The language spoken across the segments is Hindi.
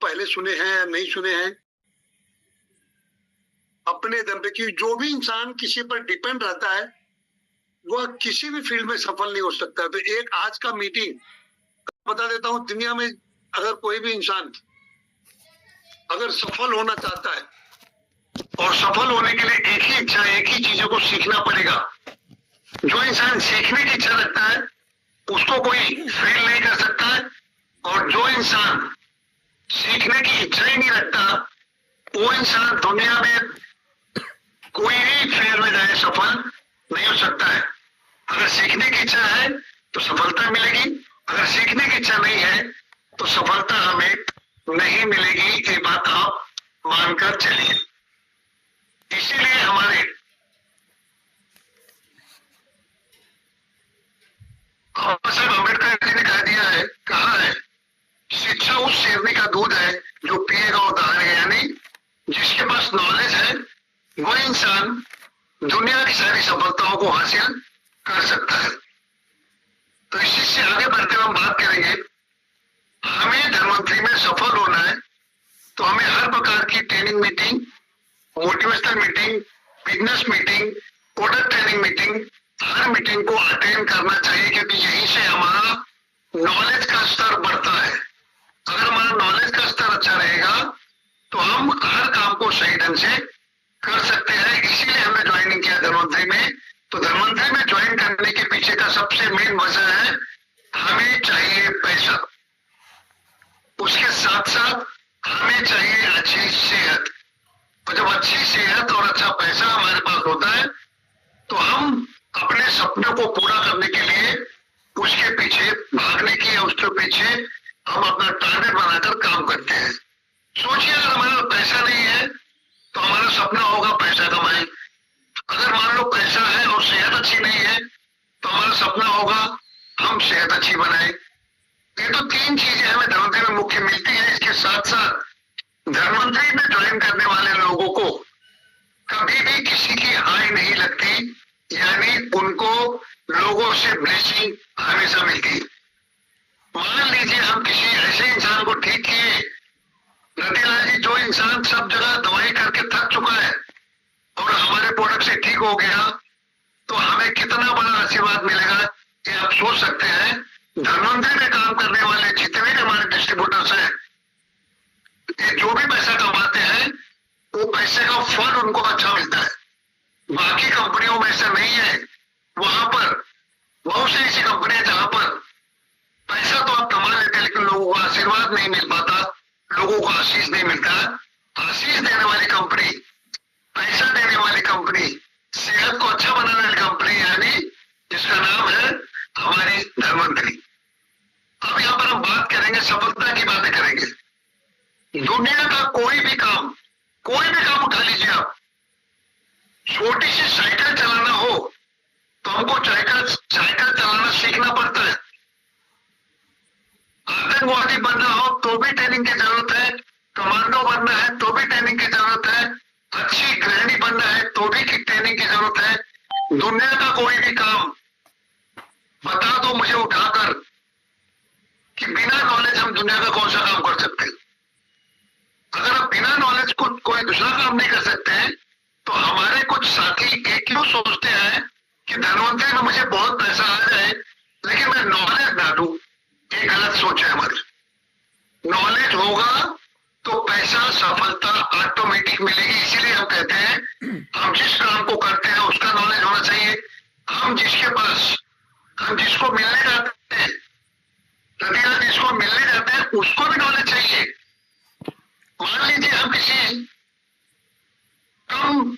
पहले सुने हैं या नहीं सुने हैं, अपने दम पे, कि जो भी इंसान किसी पर डिपेंड रहता है वह किसी भी फील्ड में सफल नहीं हो सकता। तो एक आज का मीटिंग बता देता हूं, दुनिया में अगर कोई भी इंसान अगर सफल होना चाहता है, और सफल होने के लिए एक ही इच्छा, एक ही चीजों को सीखना पड़ेगा। जो इंसान सीखने की इच्छा रखता है उसको कोई फेल नहीं कर सकता है, और जो इंसान सीखने की इच्छा ही नहीं रखता वो इंसान दुनिया में कोई भी फील्ड में जाए सफल नहीं हो सकता है। अगर सीखने की इच्छा है तो सफलता मिलेगी, अगर सीखने की इच्छा नहीं है तो सफलता हमें नहीं मिलेगी। ये बात आप मानकर चलिए। इसीलिए हमारे बाबा साहब अम्बेडकर जी ने कहा है शिक्षा उस शेरनी का दूध है जो पिएगा वो दहाड़ेगा। यानी जिसके पास नॉलेज है वो इंसान दुनिया की सारी सफलताओं को हासिल कर सकता है। तो इसी से आगे बढ़ते हुए हम बात करेंगे, हमें धनवंतरी में सफल होना है तो हमें हर प्रकार की training meeting, motivational meeting, business meeting, product training meeting, हर मीटिंग को अटेंड करना चाहिए, क्योंकि यहीं से हमारा नॉलेज का स्तर बढ़ता है। अगर हमारा नॉलेज का स्तर अच्छा रहेगा तो हम हर काम को सही ढंग से कर सकते हैं। इसीलिए हमने ज्वाइनिंग किया धनवंतरी में। तो धनवंतरी में ज्वाइन करने के पीछे का सबसे मेन वजह है हमें चाहिए पैसा, उसके साथ साथ हमें चाहिए अच्छी सेहत। तो जब अच्छी सेहत और अच्छा पैसा हमारे पास होता है तो हम अपने सपनों को पूरा करने के लिए उसके पीछे भागने की या उसके पीछे हम अपना टारगेट बनाकर काम करते हैं। सोचिए, अगर हमारे पास पैसा नहीं है तो हमारा सपना होगा पैसा कमाएं। अगर मान लो पैसा है और सेहत अच्छी नहीं है तो हमारा सपना होगा हम सेहत अच्छी बनाएं। ये तो तीन चीजें हमें धनवंतरी में मुख्य मिलती है। इसके साथ साथ धनवंतरी में ज्वाइन करने वाले लोगों को कभी भी किसी की हाय नहीं लगती, यानी उनको लोगों से ब्लेसिंग हमेशा मिलती। मान लीजिए हम किसी ऐसे इंसान को ठीक किए, रतिलाल जी, जो इंसान सब जगह दवाई करके थक चुका है और हमारे प्रोडक्ट से ठीक हो गया, तो हमें कितना बड़ा आशीर्वाद मिलेगा ये आप सोच सकते हैं। धनवंतरी में काम करने वाले जितने भी हमारे डिस्ट्रीब्यूटर्स हैं, ये जो भी पैसा कमाते हैं वो पैसे का फल उनको अच्छा मिलता है। बाकी कंपनियों में ऐसा नहीं है। वहां पर बहुत सी ऐसी कंपनियां जहां पर पैसा तो आप कमा लेते हैं लेकिन लोगों को आशीर्वाद नहीं मिल पाता, लोगों को आशीष नहीं मिलता। आशीष देने वाली कंपनी, पैसा देने वाली कंपनी, सेहत को अच्छा बनाने वाली कंपनी, यानी जिसका नाम है हमारी धनवंतरी। अब यहाँ पर हम बात करेंगे, सफलता की बातें करेंगे। दुनिया का कोई भी काम उठा लीजिए आप। छोटी सी साइकिल चलाना हो तो हमको साइकिल चलाना सीखना पड़ता है। आतंकवादी बनना हो तो भी ट्रेनिंग की जरूरत है, कमांडो बनना है तो भी ट्रेनिंग की जरूरत है, अच्छी गृहिणी बनना है तो भी ट्रेनिंग की जरूरत है। दुनिया का कोई भी काम बता दो मुझे उठाकर कि बिना नॉलेज हम दुनिया का कौन सा काम कर सकते हैं। अगर हम बिना नॉलेज को कोई दूसरा काम नहीं कर सकते हैं तो हमारे कुछ साथी एक क्यों सोचते हैं कि धनवंतरी में मुझे बहुत पैसा आ जाए लेकिन मैं नॉलेज ना दूं। ये गलत सोच है हमारी। नॉलेज होगा तो पैसा, सफलता ऑटोमेटिक मिलेगी। इसीलिए हम कहते हैं हम जिस काम को करते हैं उसका नॉलेज होना चाहिए। हम जिसको मिलने जाते हैं, जिसको मिलने जाते हैं उसको भी नॉलेज चाहिए। मान लीजिए हम किसी कम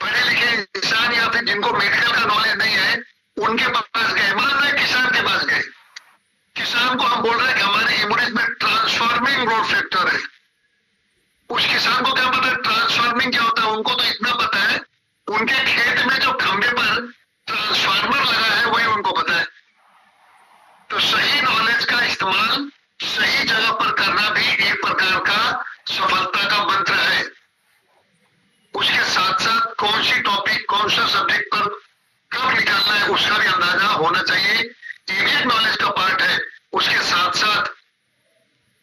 पढ़े लिखे इंसान या फिर जिनको मेडिकल का नॉलेज नहीं है उनके पास गए, मान रहे किसान के पास गए। किसान को हम बोल रहे हैं कि हमारे इम्यूनिटी में ट्रांसफॉर्मिंग ग्रोथ फैक्टर है। उस किसान को क्या पता है ट्रांसफॉर्मिंग क्या होता है? उनको तो इतना पता है उनके खेत में जो खंभे पर ट्रांसफार्मर लगा है वही उनको पता है। तो सही नॉलेज का इस्तेमाल सही जगह पर करना भी एक प्रकार का सफलता का मंत्र है। उसके साथ साथ कौन सी टॉपिक, कौन सा सब्जेक्ट पर कब निकालना है उसका भी अंदाजा होना चाहिए। ये भी एक नॉलेज का पार्ट है। उसके साथ साथ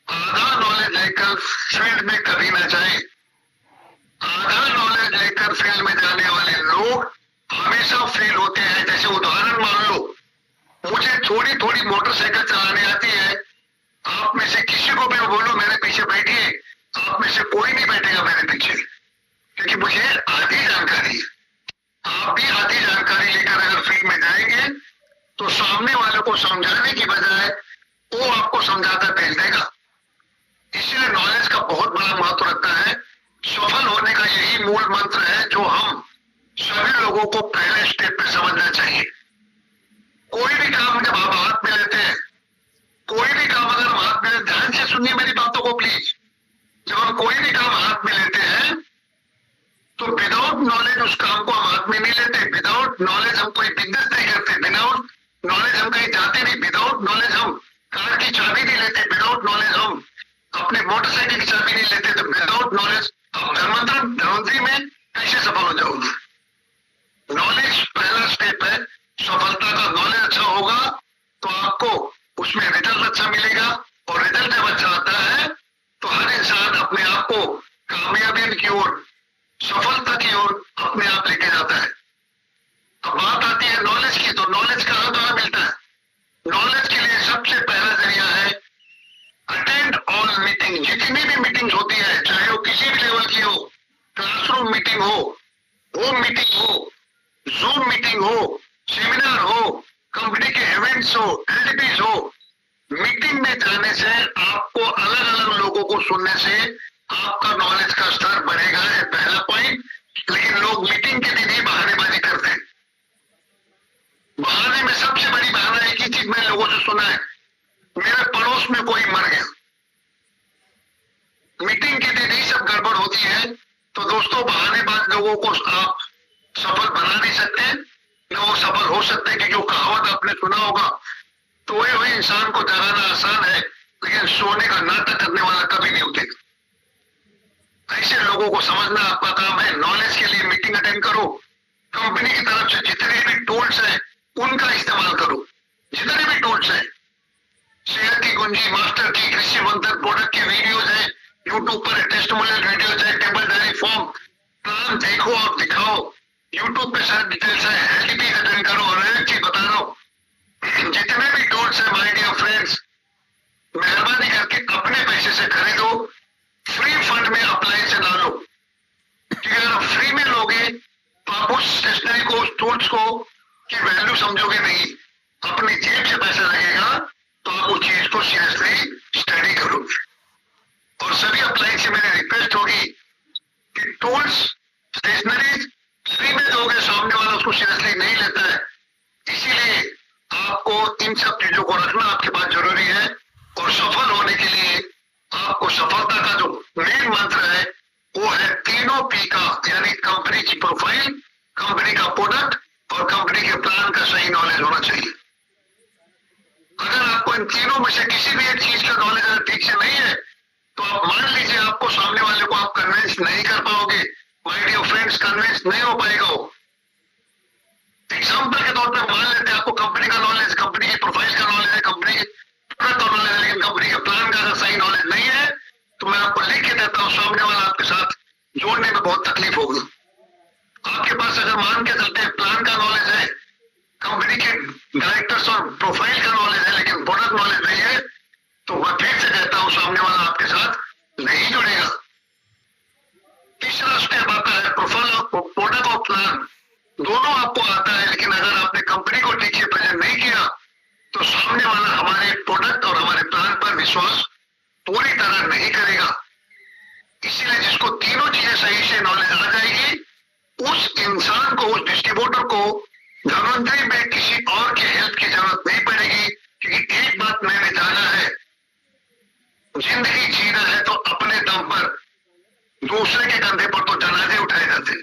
आधा नॉलेज लेकर फील्ड में कभी ना जाए। आधा नॉलेज लेकर फील्ड में जाने वाले लोग हमेशा फेल होते हैं। जैसे उदाहरण मान लो, मुझे थोड़ी थोड़ी मोटरसाइकिल चलाने आती है, आप में से किसी को भी बोलो मेरे पीछे बैठिए, आप में से कोई नहीं बैठेगा मेरे पीछे, क्योंकि मुझे आधी जानकारी है। आप भी आधी जानकारी लेकर अगर फील्ड में जाएंगे तो सामने वाले को समझाने की बजाय वो आपको समझाकर भेज देगा। इसलिए नॉलेज का बहुत बड़ा महत्व रखता है। सफल होने का यही मूल मंत्र है जो हम सभी लोगों को पहले स्टेप पे समझना चाहिए। कोई भी काम जब आप हाथ में लेते हैं, कोई भी काम अगर हम हाथ में, ध्यान से सुनिए मेरी बातों को प्लीज। जब हम कोई भी काम हाथ में लेते हैं तो विदाउट नॉलेज उस काम को हम हाथ में नहीं लेते। विदाउट नॉलेज हम कोई बिजनेस नहीं करते। विदाउट नॉलेज हम कहीं जाते नहीं। विदाउट नॉलेज हम कार की चाबी नहीं लेते। विदाउट नॉलेज हम अपने मोटरसाइकिल की चाबी नहीं लेते। तो विदाउट नॉलेज आप धनवंतरी में कैसे सफल हो जाओगे? नॉलेज पहला स्टेप है सफलता का। नॉलेज अच्छा होगा तो आपको उसमें रिजल्ट अच्छा मिलेगा, और रिजल्ट जब अच्छा आता है तो हर इंसान अपने आप को कामयाबी की ओर, सफलता की ओर अपने आप लेके जाता है। अब बात आती है नॉलेज की, तो नॉलेज कहाँ मिलता है? नॉलेज के लिए सबसे पहला जरिया है अटेंड ऑल मीटिंग। जितनी भी मीटिंग्स होती है, चाहे वो किसी भी लेवल की हो, क्लासरूम मीटिंग हो, होम मीटिंग हो, जूम मीटिंग हो, सेमिनार हो, कंपनी के इवेंट्स हो, एलडीपीज हो, मीटिंग में जाने से आपको अलग अलग लोगों को सुनने से आपका नॉलेज का स्तर बढ़ेगा, है पहला पॉइंट। लेकिन लोग मीटिंग के दिन ही बहानेबाजी करते हैं। बहाने में सबसे बड़ी बहाना एक ही चीज मैंने लोगों से सुना है, मेरे पड़ोस में कोई मर गया। मीटिंग के दिन ही सब गड़बड़ होती है। तो दोस्तों, बहानेबाज लोगों को आप सफल बना नहीं सकते, न वो सफल हो सकते, क्योंकि वो कहावत आपने सुना होगा, तो वही इंसान को जगाना आसान है लेकिन सोने का नाटक करने वाला कभी नहीं उठेगा। ऐसे लोगों को समझना आपका काम है। नॉलेज के लिए मीटिंग अटेंड करो, कंपनी की तरफ से जितने भी टूल्स हैं उनका इस्तेमाल करो। जितने भी टूल्स हैं, शेयर की कुंजी, मास्टर की, कृषि मंत्र, प्रोडक्ट के वीडियोज हैं, यूट्यूब पर टेस्टिमोनियल वीडियोज है, टेबल डायरी फॉर्म, प्लान देखो और दिखाओ, यूट्यूब पे सारी डिटेल्स है, एलडीपी अटेंड करो। और एक चीज बता रहा हूं, जितने भी टूल्स है माय डियर फ्रेंड्स, मेहरबानी करके अपने पैसे से खरीदो, फ्री फंड में अप्लाई से ना लो। क्योंकि अगर आप फ्री में लोगे तो आप उस स्टेशनरी को, उस टूल्स को की वैल्यू समझोगे नहीं। अपनी जेब से पैसा लगेगा तो आप उस चीज को सीरियसली स्टडी करोगे। और सभी अप्लाई से मेरी रिक्वेस्ट होगी कि टूल्स, स्टेशनरी फ्री में दोगे, सामने वाला उसको सीरियसली नहीं लेता है। इसीलिए आपको इन सब चीजों को रखना आपके पास जरूरी है। और सफल होने के लिए आपको सफलता का जो मेन मंत्र है वो है तीनों पी का, यानी कंपनी की प्रोफाइल, कंपनी का प्रोडक्ट और कंपनी के प्लान का सही नॉलेज होना चाहिए। अगर आपको इन तीनों में से किसी भी एक चीज का नॉलेज अगर ठीक से नहीं है तो आप मान लीजिए आपको सामने वाले को आप कन्विंस नहीं कर पाओगे। माय डियर फ्रेंड्स, कन्विंस नहीं हो पाएगा वो। एग्जाम्पल के तौर पर मान लेते हैं आपको कंपनी का नॉलेज, कंपनी की प्रोफाइल का नॉलेज है, कंपनी के प्रोडक्ट का नॉलेज है, लेकिन कंपनी के प्लान का अगर सही नॉलेज नहीं है तो मैं आपको लिख के देता हूँ, सामने वाला आपके साथ जोड़ने में बहुत तकलीफ होगी। आपके पास अगर मान के चलते हैं प्लान का नॉलेज है, कंपनी के डायरेक्टर्स और प्रोफाइल का नॉलेज है, लेकिन प्रोडक्ट नॉलेज नहीं है, तो मैं फिर से कहता हूँ सामने वाला आपके साथ नहीं जुड़ेगा। तीसरा स्टेप आता है प्रोफाइल, प्रोडक्ट और प्लान दोनों आपको आता है, लेकिन अगर आपने कंपनी को ठीक से प्रेजेंट नहीं किया तो सामने वाला हमारे प्रोडक्ट और हमारे प्लान पर विश्वास पूरी तरह नहीं करेगा। इसीलिए जिसको तीनों चीजें सही से नॉलेज आ जाएगी, उस इंसान को, उस डिस्ट्रीब्यूटर को धनवंतरी में किसी और की हेल्प की जरूरत नहीं पड़ेगी। क्योंकि एक बात मैंने जाना है, जिंदगी जीना है तो अपने दम पर, दूसरे के कंधे पर तो जनाजे उठाए जाते।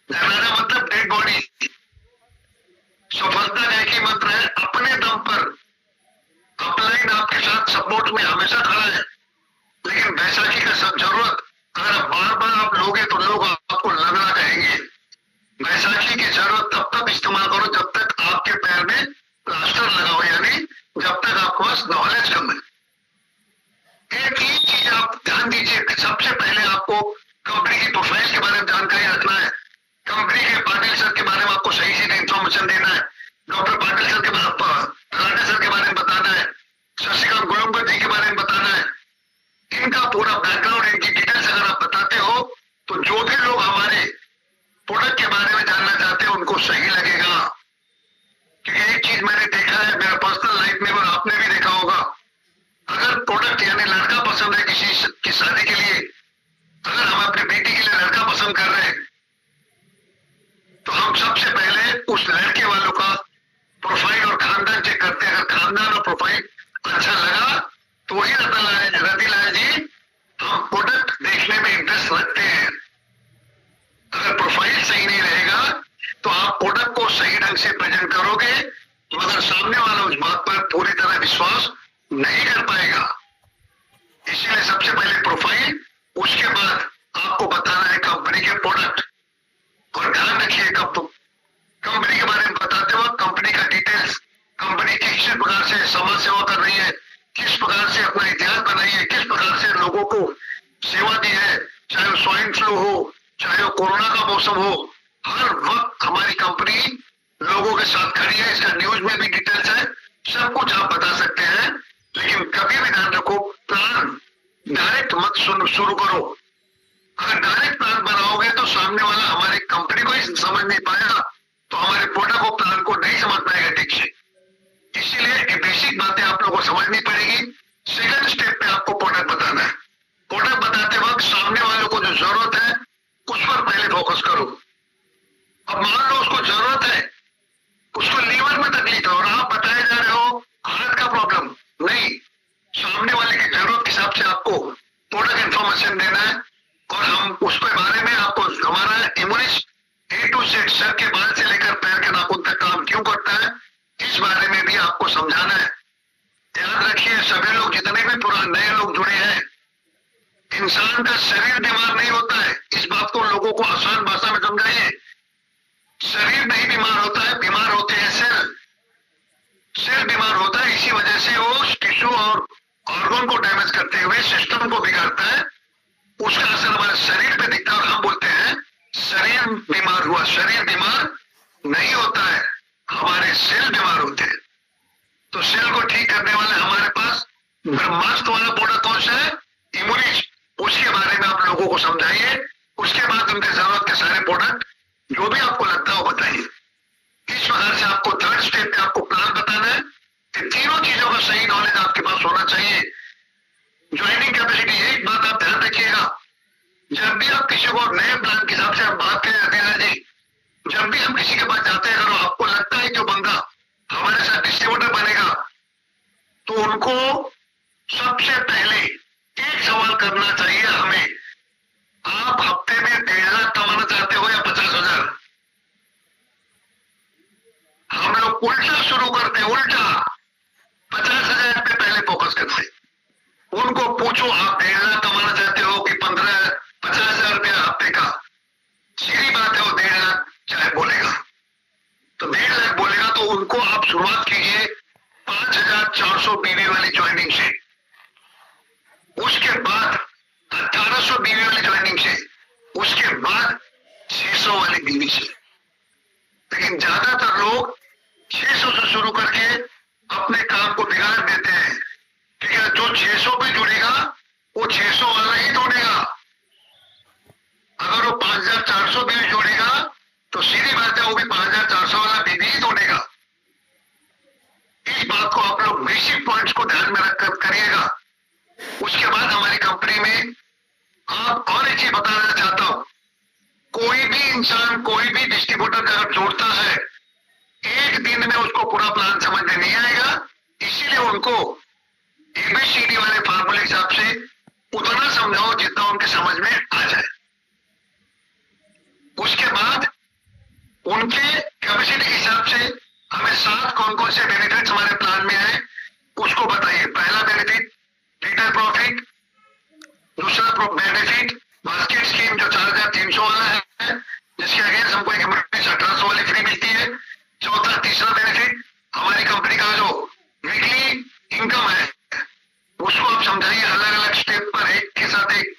जनाजा मतलब डेड बॉडी। सफलता का एक ही मंत्र है, अपने दम पर। अपलाइन आपके साथ सपोर्ट में हमेशा खड़ा है, लेकिन बैसाखी का सब जरूरत अगर बार बार आप लोगे तो लोग आपको लगना कहेंगे। बैसाखी की जरूरत तब तक इस्तेमाल करो जब तक आपके पैर में प्लास्टर लगा हो, यानी जब तक आपके पास नॉलेज कम है। एक ही चीज आप इनका पूरा बैकग्राउंड, इनकी डिटेल्स अगर आप बताते हो तो जो भी लोग हमारे प्रोडक्ट के बारे में जानना चाहते हैं उनको सही लगेगा। क्योंकि एक चीज मैंने देखा है मेरा पर्सनल लाइफ में, और आपने भी देखा होगा, अगर प्रोडक्ट यानी लड़का पसंद है किसी की शादी के लिए, अगर हम अपनी बेटी के लिए लड़का पसंद कर रहे हैं तो हम सबसे पहले उस लड़के वालों का प्रोफाइल और खानदान चेक करते हैं। अगर खानदान और प्रोफाइल अच्छा लगा तो वही रतिलाल जी हम प्रोडक्ट देखने में इंटरेस्ट रखते हैं। अगर प्रोफाइल सही नहीं रहेगा तो आप प्रोडक्ट को सही ढंग से प्रेजेंट करोगे मगर सामने वाला उस बात पर पूरी तरह विश्वास नहीं कर पाएगा। इसीलिए सबसे पहले प्रोफाइल, उसके बाद आपको बताना है कंपनी के प्रोडक्ट। और ध्यान रखिए कंपनी के बारे में बताते वक्त कंपनी का डिटेल्स, कंपनी किस प्रकार से समाज सेवा कर रही है, किस प्रकार से अपना इतिहास बनाई है, किस प्रकार से लोगों को सेवा दी है, चाहे वो स्वाइन फ्लू हो, चाहे वो कोरोना का मौसम हो, हर वक्त हमारी कंपनी लोगों के साथ खड़ी है। इसका न्यूज में भी डिटेल्स है, सब कुछ आप बता सकते हैं। लेकिन कभी भी ध्यान रखो, प्लान डायरेक्ट मत शुरू करो। अगर डायरेक्ट प्लान बनाओगे तो सामने वाला हमारी कंपनी को ही समझ नहीं पाएगा, तो हमारे प्रोडक्ट और प्लान को नहीं समझ पाएगा ठीक से। इसीलिए ये बेसिक बातें आप लोगों को समझनी पड़ेगी। सेकंड स्टेप पे आपको प्रोडक्ट बताना है। प्रोडक्ट बताते वक्त सामने वालों को जो जरूरत है उस पर पहले फोकस करो। अब मान लो उसको जरूरत है, उसको लीवर में तकलीफ है और आप बताए जा रहे हो हार्ट का प्रॉब्लम, नहीं, सामने वाले की जरूरत के हिसाब से आपको प्रोडक्ट इंफॉर्मेशन देना है। और हम उसके बारे में आपको, हमारा इम्यूनिस्ट A to Z, सर के बाल से लेकर पैर के नाखून तक काम क्यों करता है, इस बारे में भी आपको समझाना है। ध्यान रखिए सभी लोग, जितने भी पुराने नए लोग जुड़े हैं, इंसान का शरीर बीमार नहीं होता है। इस बात को लोगों को आसान भाषा में समझाइए। शरीर नहीं बीमार होता है, बीमार होते हैं सेल। सेल बीमार होता है, इसी वजह से वो टिश्यू और ऑर्गन को डैमेज करते हुए सिस्टम को बिगाड़ता है। उसका असर हमारे शरीर पे दिखता है और हम बोलते हैं शरीर बीमार हुआ। शरीर बीमार नहीं होता है, हमारे सेल बीमार होते हैं। तो सेल को ठीक करने वाले हमारे पास ब्रह्मास्त्र वाला प्रोडक्ट कौन सा है, इम्यूनिस्ट, उसके बारे में आप लोगों को समझाइए। उसके बाद उनके जरूरत के सारे प्रोडक्ट जो भी आपको लगता है वो बताइए। इस प्रकार से आपको थर्ड स्टेप पे आपको प्लान बताना है। इन तीनों चीजों का सही नॉलेज आपके पास होना चाहिए। ज्वाइनिंग कैपेसिटी, एक बात आप ध्यान रखिएगा, जब भी आप किसी को नए प्लान के हिसाब से आप बात करें जी, जब भी हम किसी के पास जाते हैं, अगर आपको लगता है कि वो बंदा हमारे साथ डिस्ट्रीब्यूटर बनेगा तो उनको सबसे पहले एक सवाल करना चाहिए हमें, आप हफ्ते में 1.5 लाख कमाना चाहते हो या 50,000? हम लोग उल्टा शुरू करते हैं, उल्टा 50,000 पे पहले फोकस करते हैं। उनको पूछो आप 1.5 लाख कमाना चाहते हो कि 50,000 रुपया हफ्ते का? सीधी बात है, वो 1.5 लाख चाहे बोलेगा तो 1.5 लाख बोलेगा, तो उनको आप शुरुआत कीजिए 5,400 बीवी वाली ज्वाइनिंग से, उसके बाद 1,800 बीवी वाली ज्वाइनिंग से, उसके बाद 600 वाली बीवी से। लेकिन ज्यादातर लोग 600 से शुरू करके अपने काम को बिगाड़ देते हैं। ठीक है, जो 600 पे जुड़ेगा वो 600 वाला ही जोड़ेगा। अगर वो 5,400 बीवी जोड़ेगा तो सीधी बात है वो भी 5,400 वाला बीवी ही जोड़ेगा। इस बात को आप लोग बेसिक पॉइंट्स को ध्यान में रखकर करिएगा। उसके बाद हमारी कंपनी में आप और एक चीज बताना चाहता हूं, कोई भी इंसान, कोई भी डिस्ट्रीब्यूटर अगर जोड़ता है, एक दिन में उसको पूरा प्लान समझ में नहीं आएगा। इसीलिए उनको ABCD वाले फार्मूले के हिसाब से उतना समझाओ जितना उनके समझ में आ जाए। उसके बाद उनके कैपेसिटी के हिसाब से हमें 7 कौन कौन से बेनिफिट्स हमारे प्लान में है उसको बताइए। पहला बेनिफिट रिटेल प्रॉफिट, दूसरा बेनिफिट बास्केट स्कीम जो 4,300 वाला है, जिसके अगेंस्ट हमको एक 1,800 वाली फ्री मिलती है। चौथा, तीसरा बेनिफिट हमारी कंपनी का जो वीकली इनकम है उसको आप समझाइए अलग अलग स्टेप पर, एक के साथ एक।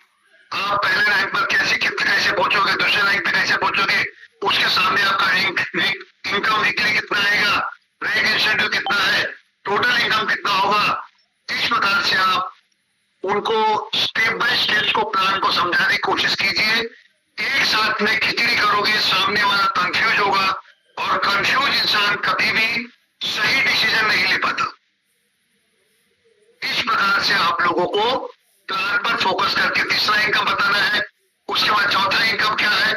आप पहले रैंक पर कैसे पहुंचोगे, दूसरे रैंक पे कैसे पहुंचोगे, उसके सामने आपका इनकम वीकली कितना आएगा, रैंक इंसेंटिव कितना है, टोटल इनकम कितना होगा। इस प्रकार से आप उनको स्टेप स्टेप बाय स्टेप को प्लान को समझाने की कोशिश कीजिए। एक साथ में खिचड़ी करोगे, सामने वाला कंफ्यूज होगा, और कंफ्यूज इंसान कभी भी सही डिसीजन नहीं ले पाता। इस प्रकार से आप लोगों को प्लान पर फोकस करके तीसरा इनकम बताना है। उसके बाद चौथा इनकम क्या है,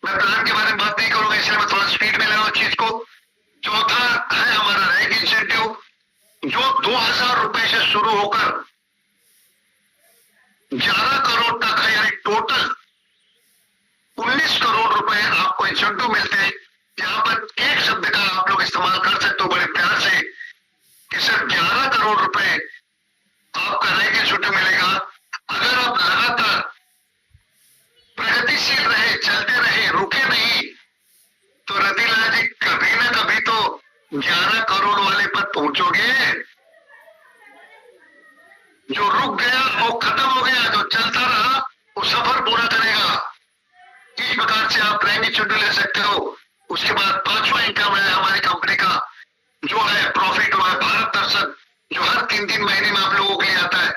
मैं प्लान के बारे में बात नहीं करूंगा, इसलिए मैं थोड़ा स्पीड में ले रहा हूं चीज को। चौथा है हमारा रैंक इंसेंटिव, जो 2000 रुपए से शुरू होकर 11 करोड़ तक है, यानी टोटल 19 करोड़ रुपए आपको इंसेंटिव मिलते हैं। यहाँ पर एक शब्द का आप लोग इस्तेमाल कर सकते हो बड़े प्यार से कि सर 11 करोड़ रुपए आपका रैंक इंसेंटिव मिलेगा अगर आप लगातार प्रगतिशील रहे, चलते रहे, रुके नहीं। तो रतिलाल जी कभी ना कभी तो 11 करोड़ वाले पर पहुंचोगे। जो रुक गया वो खत्म हो गया, जो चलता रहा वो सफर पूरा करेगा। इस प्रकार से आप रैंक इंसेंटिव ले सकते हो। उसके बाद पांचवा इनकम है हमारी कंपनी का, जो है प्रॉफिट हुआ है भारत दर्शन, जो हर 3-3 महीने में आप लोगों के लिए आता है।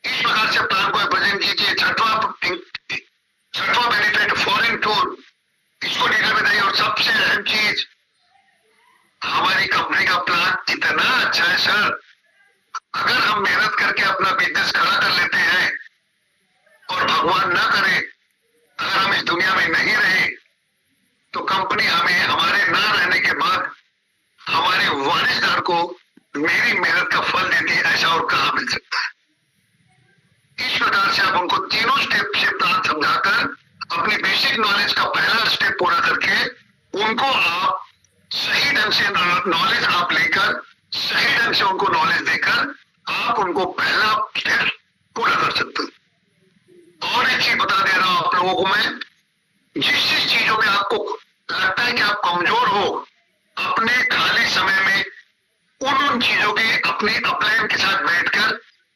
इस प्रकार से प्लान को प्रेजेंट कीजिए। छठवां बेनिफिट फॉरेन टूर, इसको डिटेल में बताइए। और सबसे अहम चीज, हमारी कंपनी का प्लान इतना अच्छा है सर, अगर हम मेहनत करके अपना बिजनेस खड़ा कर लेते हैं और भगवान ना करे अगर हम इस दुनिया में नहीं रहे, तो कंपनी हमें हमारे ना रहने के बाद हमारे वारिसदार को मेरी मेहनत का फल देती है, ऐसा और कहाँ मिल सकता है। इस प्रकार से आप उनको तीनों स्टेप से प्लान समझाकर अपनी बेसिक नॉलेज का पहला स्टेप पूरा करके उनको आप सही ढंग से नॉलेज आप लेकर, सही ढंग से उनको नॉलेज देकर आप उनको पहला स्टेप पूरा कर सकते हो। और एक चीज बता दे रहा हूं आप लोगों को मैं, जिस जिस चीजों में आपको लगता है कि आप कमजोर हो, अपने खाली समय में उन चीजों की अपनी अपलाइन के साथ बैठकर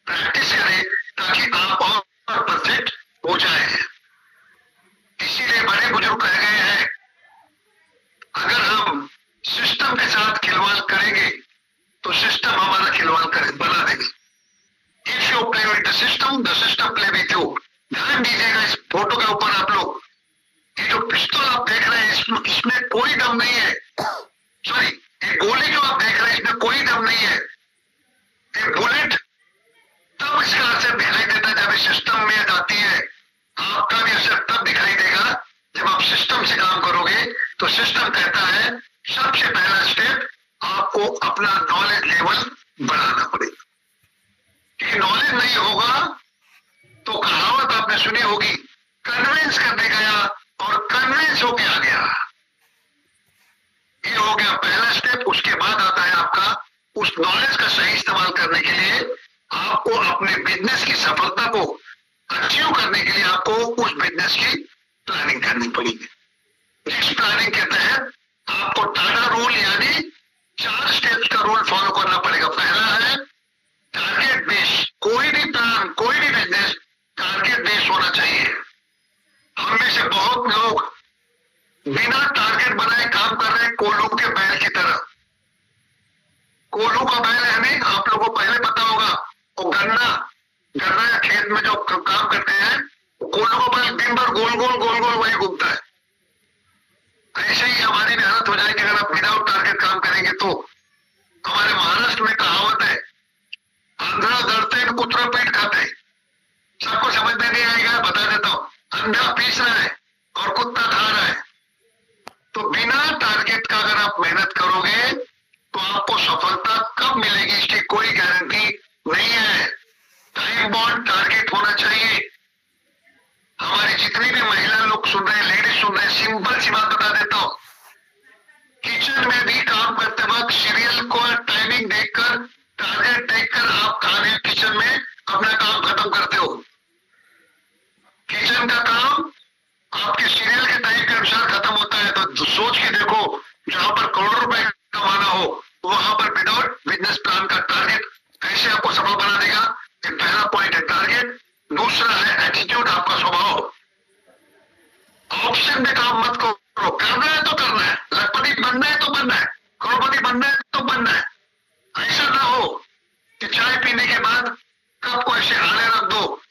प्रैक्टिस करें ताकि आप और परफेक्ट हो जाए। इसीलिए बड़े बुजुर्ग कह गए हैं, अगर हम सिस्टम के साथ खिलवाड़ करेंगे तो सिस्टम हमारा खिलवाड़ बना देगा। If you play with the system play with you. ध्यान दीजिएगा इस फोटो के ऊपर आप लोग, ये जो पिस्तौल आप देख रहे हैं इसमें कोई दम नहीं है। सॉरी, ये गोली जो आप देख रहे हैं इसमें कोई दम नहीं है। ये बुलेट तब इसका असर दिखाई देता है जब इस सिस्टम में जाती है। आपका भी असर तब दिखाई देगा जब आप सिस्टम से काम करोगे। तो सिस्टम कहता है सबसे पहला स्टेप आपको अपना नॉलेज लेवल बढ़ाना पड़ेगा। क्योंकि नॉलेज नहीं होगा तो कहावत आपने सुनी होगी, कन्विंस करने गया और कन्विंस होके आ गया। ये हो गया पहला स्टेप। उसके बाद आता है आपका उस नॉलेज का सही इस्तेमाल करने के लिए आपको अपने बिजनेस की सफलता को अचीव करने के लिए आपको उस बिजनेस की प्लानिंग करनी पड़ेगी। जिस प्लानिंग के तहत आपको टाटा रूल यानी 4 स्टेप्स का रूल फॉलो करना पड़ेगा। पहला है टारगेट बेस। कोई भी प्लान, कोई भी बिजनेस टारगेट बेस होना चाहिए। हम में से बहुत लोग बिना टारगेट बनाए काम कर रहे हैं, कोल्हू के बैल की तरह। कोल्हू का बैल है नहीं, आप लोगों को पहले पता होगा, वो गन्ना या खेत में जो काम करते हैं, कोल्हू का बैल दिन भर गोल गोल वही घूमता है। ऐसे ही हमारी भी हालत हो जाएगी अगर आप विदाउट टारगेट काम करेंगे तो। हमारे महाराष्ट्र में कहावत है, अंधा डरते हैं कुतरा पेट खाते। सबको समझ में नहीं आएगा, बता देता हूं। अंधा पीस रहा है और कुत्ता खा रहा है। तो बिना टारगेट का अगर आप मेहनत करोगे तो आपको सफलता कब मिलेगी इसकी कोई गारंटी नहीं है। टाइम बॉन्ड टारगेट होना चाहिए। हमारी जितनी भी महिला लोग सुन रहे हैं, लेडीज सुन रहे हैं, सिंपल सी बात बता देता हूं। किचन में भी काम करते वक्त सीरियल को टाइमिंग देखकर, टारगेट देखकर आप खाने किचन में अपना काम खत्म करते हो। किचन का काम आपके सीरियल के टाइम के अनुसार खत्म होता है। तो सोच के देखो, जहां पर करोड़ों रुपए कमाना हो वहां पर विदाउट बिजनेस प्लान का टारगेट कैसे आपको सफल बना देगा। ये पहला पॉइंट है टारगेट। दूसरा है एटीट्यूड, आपका स्वभाव। ऑप्शन में काम मत करो, करना है तो करना है, लखपति बनना है तो बनना है, करोड़पति बनना है तो बनना है। ऐसा ना हो कि चाय पीने के बाद कप को ऐसे आड़े रख दो,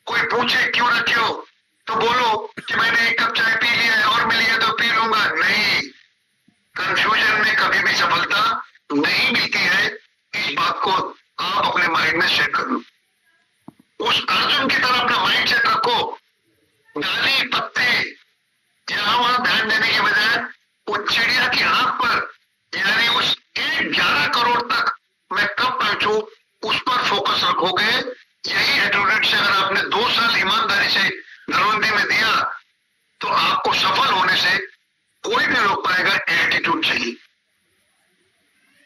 कोई पूछे क्यों ना क्यों, तो बोलो कि मैंने एक कप चाय पी लिया है और मिली है तो पी लूंगा। नहीं, कंफ्यूजन में कभी भी सफलता नहीं मिलती है। इस बात को आप अपने माइंड में सेट कर लो। उस अर्जुन की तरह अपना माइंड सेट रखो। डाली पत्ते यहां वहां ध्यान देने के बजाय वो चिड़िया की आंख पर, यानी उस 11 करोड़ तक मैं कब पहुंचू, उस पर फोकस रखोगे। यही एटीट्यूड से अगर आपने 2 साल ईमानदारी से धनवंतरी में दिया तो आपको सफल होने से कोई भी रोक पाएगा। एटीट्यूड चाहिए।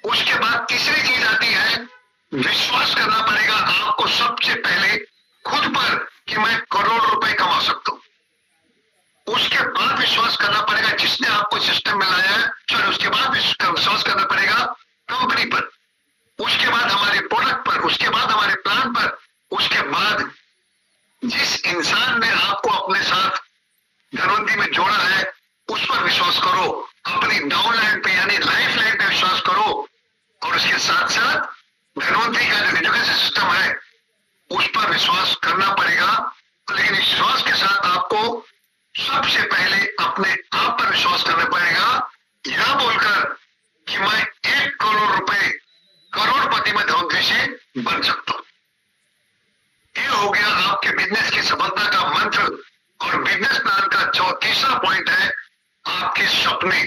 उसके बाद तीसरी चीज आती है विश्वास करना पड़ेगा आपको सबसे पहले खुद पर कि मैं करोड़ रुपए कमा सकता हूं। उसके बाद विश्वास करना पड़ेगा जिसने आपको सिस्टम में लाया है, चलो उसके बाद विश्वास करना पड़ेगा कंपनी पर, उसके बाद हमारे प्रोडक्ट पर, उसके बाद हमारे प्लान पर, उसके बाद जिस इंसान ने आपको अपने साथ धनवंतरी में जोड़ा है उस पर विश्वास करो। अपनी डाउन लाइन पे यानी लाइफ लाइन पे विश्वास करो। और उसके साथ साथ धनवंतरी का जो एजुकेशन सिस्टम है उस पर विश्वास करना पड़ेगा। लेकिन विश्वास के साथ आपको सबसे पहले अपने आप पर विश्वास करना पड़ेगा, यह बोलकर कि मैं 1 करोड़ रुपए करोड़पति में धनवंतरी से बन सकता हूं। ये हो गया आपके बिजनेस की सफलता का मंत्र। और बिजनेस प्लान का तीसरा पॉइंट है आपके सपने।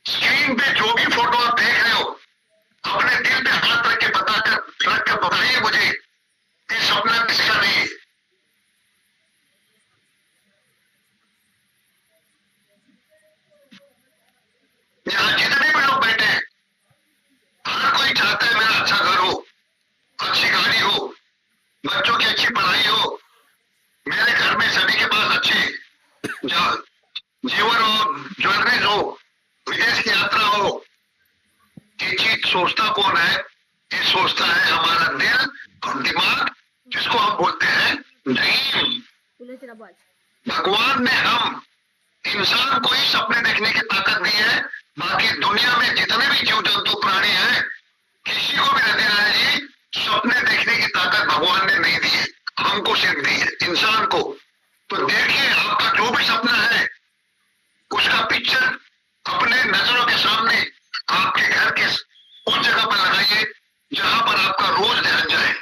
स्क्रीन पे जो भी फोटो आप देख रहे हो, अपने दिल पे हाथ रख के बताइए मुझे ये सपना किसका नहीं है। यहाँ जितने भी लोग बैठे हैं, हर कोई चाहता है मेरा अच्छा घर हो, अच्छी गाड़ी हो, बच्चों की अच्छी पढ़ाई हो, मेरे घर में सभी के पास अच्छे जीवन हो, ज्वेलरीज हो, विदेश की यात्रा हो। ये चीज सोचता कौन है? ये सोचता है हमारा दिल और दिमाग, जिसको हम बोलते हैं ड्रीम। भगवान ने हम इंसान को ही सपने देखने की ताकत दी है। बाकी दुनिया में जितने भी जीव जंतु प्राणी हैं, किसी को भी नदी लाल जी सपने देखने की ताकत भगवान ने नहीं दी है, हमको सिर्फ दी है इंसान को। तो देखिए आपका जो भी सपना है उसका पिक्चर अपने नजरों के सामने आपके घर के उस जगह पर लगाइए जहां पर आपका रोज ध्यान जाए।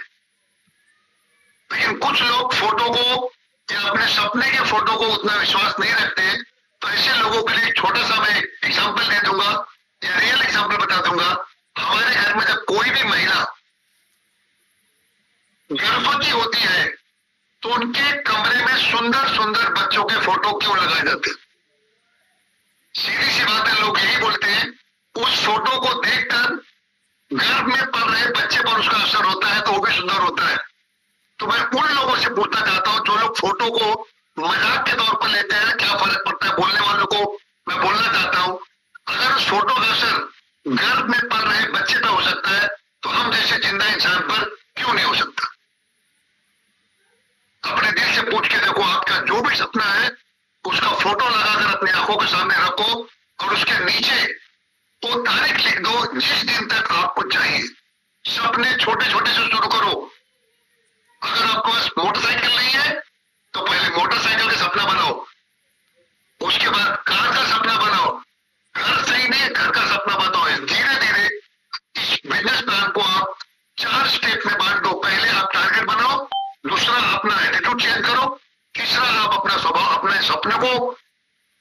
लेकिन कुछ लोग फोटो को या अपने सपने के फोटो को उतना विश्वास नहीं रखते। तो ऐसे लोगों के लिए छोटा सा मैं एग्जांपल दे दूंगा या रियल एग्जांपल बता दूंगा। हमारे घर में जब कोई भी महिला गर्भवती होती है तो उनके कमरे में सुंदर सुंदर बच्चों के फोटो क्यों लगाए जाते हैं? सीधी सी बात है, लोग यही बोलते हैं उस फोटो को देखकर गर्भ में पल रहे बच्चे पर उसका असर होता है तो वो भी सुंदर होता है। तो मैं उन लोगों से पूछना चाहता हूं जो लोग फोटो को मजाक के तौर पर लेते हैं, क्या फर्क पड़ता है? बोलने वालों को मैं बोलना चाहता हूं, अगर उस फोटो का असर गर्भ में पल रहे बच्चे पर हो सकता है तो हम जैसे जिंदा इंसान पर क्यों नहीं हो सकता? अपने दिल से पूछ के देखो, आपका जो भी सपना है उसका फोटो लगाकर अपनी आंखों के सामने रखो और उसके नीचे वो तारीख लिख दो जिस दिन तक आपको चाहिए। सपने छोटे छोटे से शुरू करो। अगर आपके पास मोटरसाइकिल नहीं है तो पहले मोटरसाइकिल का सपना बनाओ, उसके बाद कार का सपना बनाओ। घर सही नहीं है, घर का सपना बनाओ। धीरे धीरे इस बिजनेस प्लान को आप 4 स्टेप में बांट दो। पहले आप टारगेट बनाओ, दूसरा अपना एटीट्यूड चेंज करो, तीसरा आप अपना स्वभाव, अपने सपने को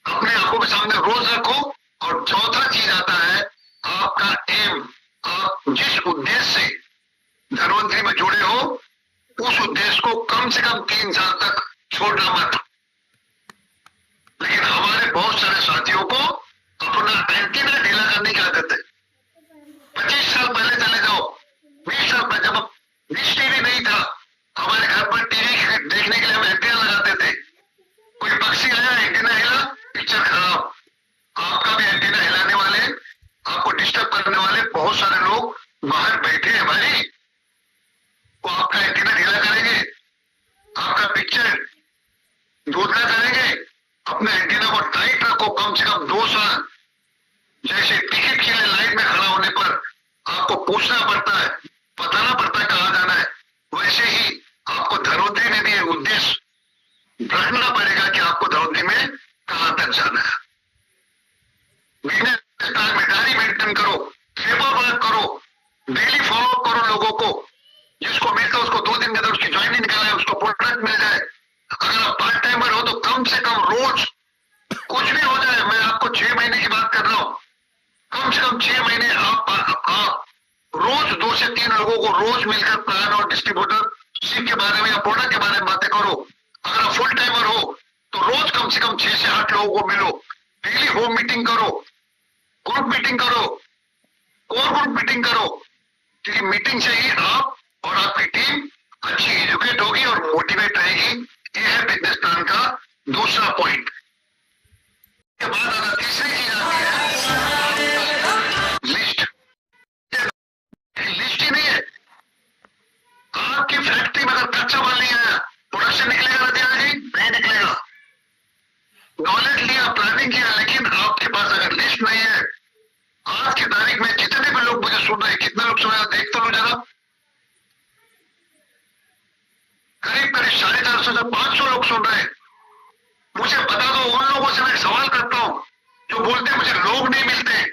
अपने आंखों के सामने रोज रखो, और चौथा चीज आता है आपका एम। आप जिस उद्देश्य से धनवंतरी में जुड़े हो उस उद्देश्य को कम से कम 3 साल तक छोड़ना मत। लेकिन हमारे बहुत सारे साथियों को अपना एंटीना ढीला करने की आदत है। 25 साल पहले चले जाओ, 20 साल पहले जब डिश टीवी नहीं था, हमारे घर पर टीवी देखने के लिए हम एंटीना लगाते थे। कोई पक्षी आया, एंटीना हिला, पिक्चर खराब। आपका भी एंटीना हिलाने वाले, आपको डिस्टर्ब करने वाले बहुत सारे लोग बाहर बैठे हैं भाई। वो आपका एंटीना ढीला करेंगे, आपका पिक्चर धुंधला करेंगे। अपने एंटीना को टाइट रखो, कम से कम 2 साल। जैसे टिकट के लिए लाइन में खड़ा होने पर आपको पूछना पड़ता है, बताना पड़ता है कहाँ जाना है, वैसे ही आपको धनवंतरी ने भी एक उद्देश्य रोज मिलकर प्लान और डिस्ट्रीब्यूटरशिप के बारे में या प्रोडक्ट के बारे में बातें करो। अगर आप फुल टाइमर हो तो रोज कम से कम 6 से 8 लोगों को मिलो, डेली होम मीटिंग करो, ग्रुप मीटिंग करो, कोर ग्रुप मीटिंग करो, क्योंकि मीटिंग से ही आप और आपकी टीम अच्छी एजुकेट होगी और मोटिवेट रहेगी। ये है बिजनेस प्लान का दूसरा पॉइंट। के बाद अगर तीसरी चीज आती है लिस्ट। लिस्ट ही नहीं है। आपकी फैक्ट्री में अगर कच्चा माल नहीं आया, प्रोडक्शन निकलेगा ना जी? नहीं निकलेगा। नॉलेज लिया, प्लानिंग किया, लेकिन आपके पास अगर लिस्ट नहीं है, आज की तारीख में जितने भी लोग मुझे सुन रहे हैं, कितने लोग सुन रहे हैं देख तो लो जरा, करीब करीब 450 से 500 लोग सुन रहे हैं। मुझे बता दो, उन लोगों से मैं सवाल करता हूं जो बोलते हैं मुझे लोग नहीं मिलते।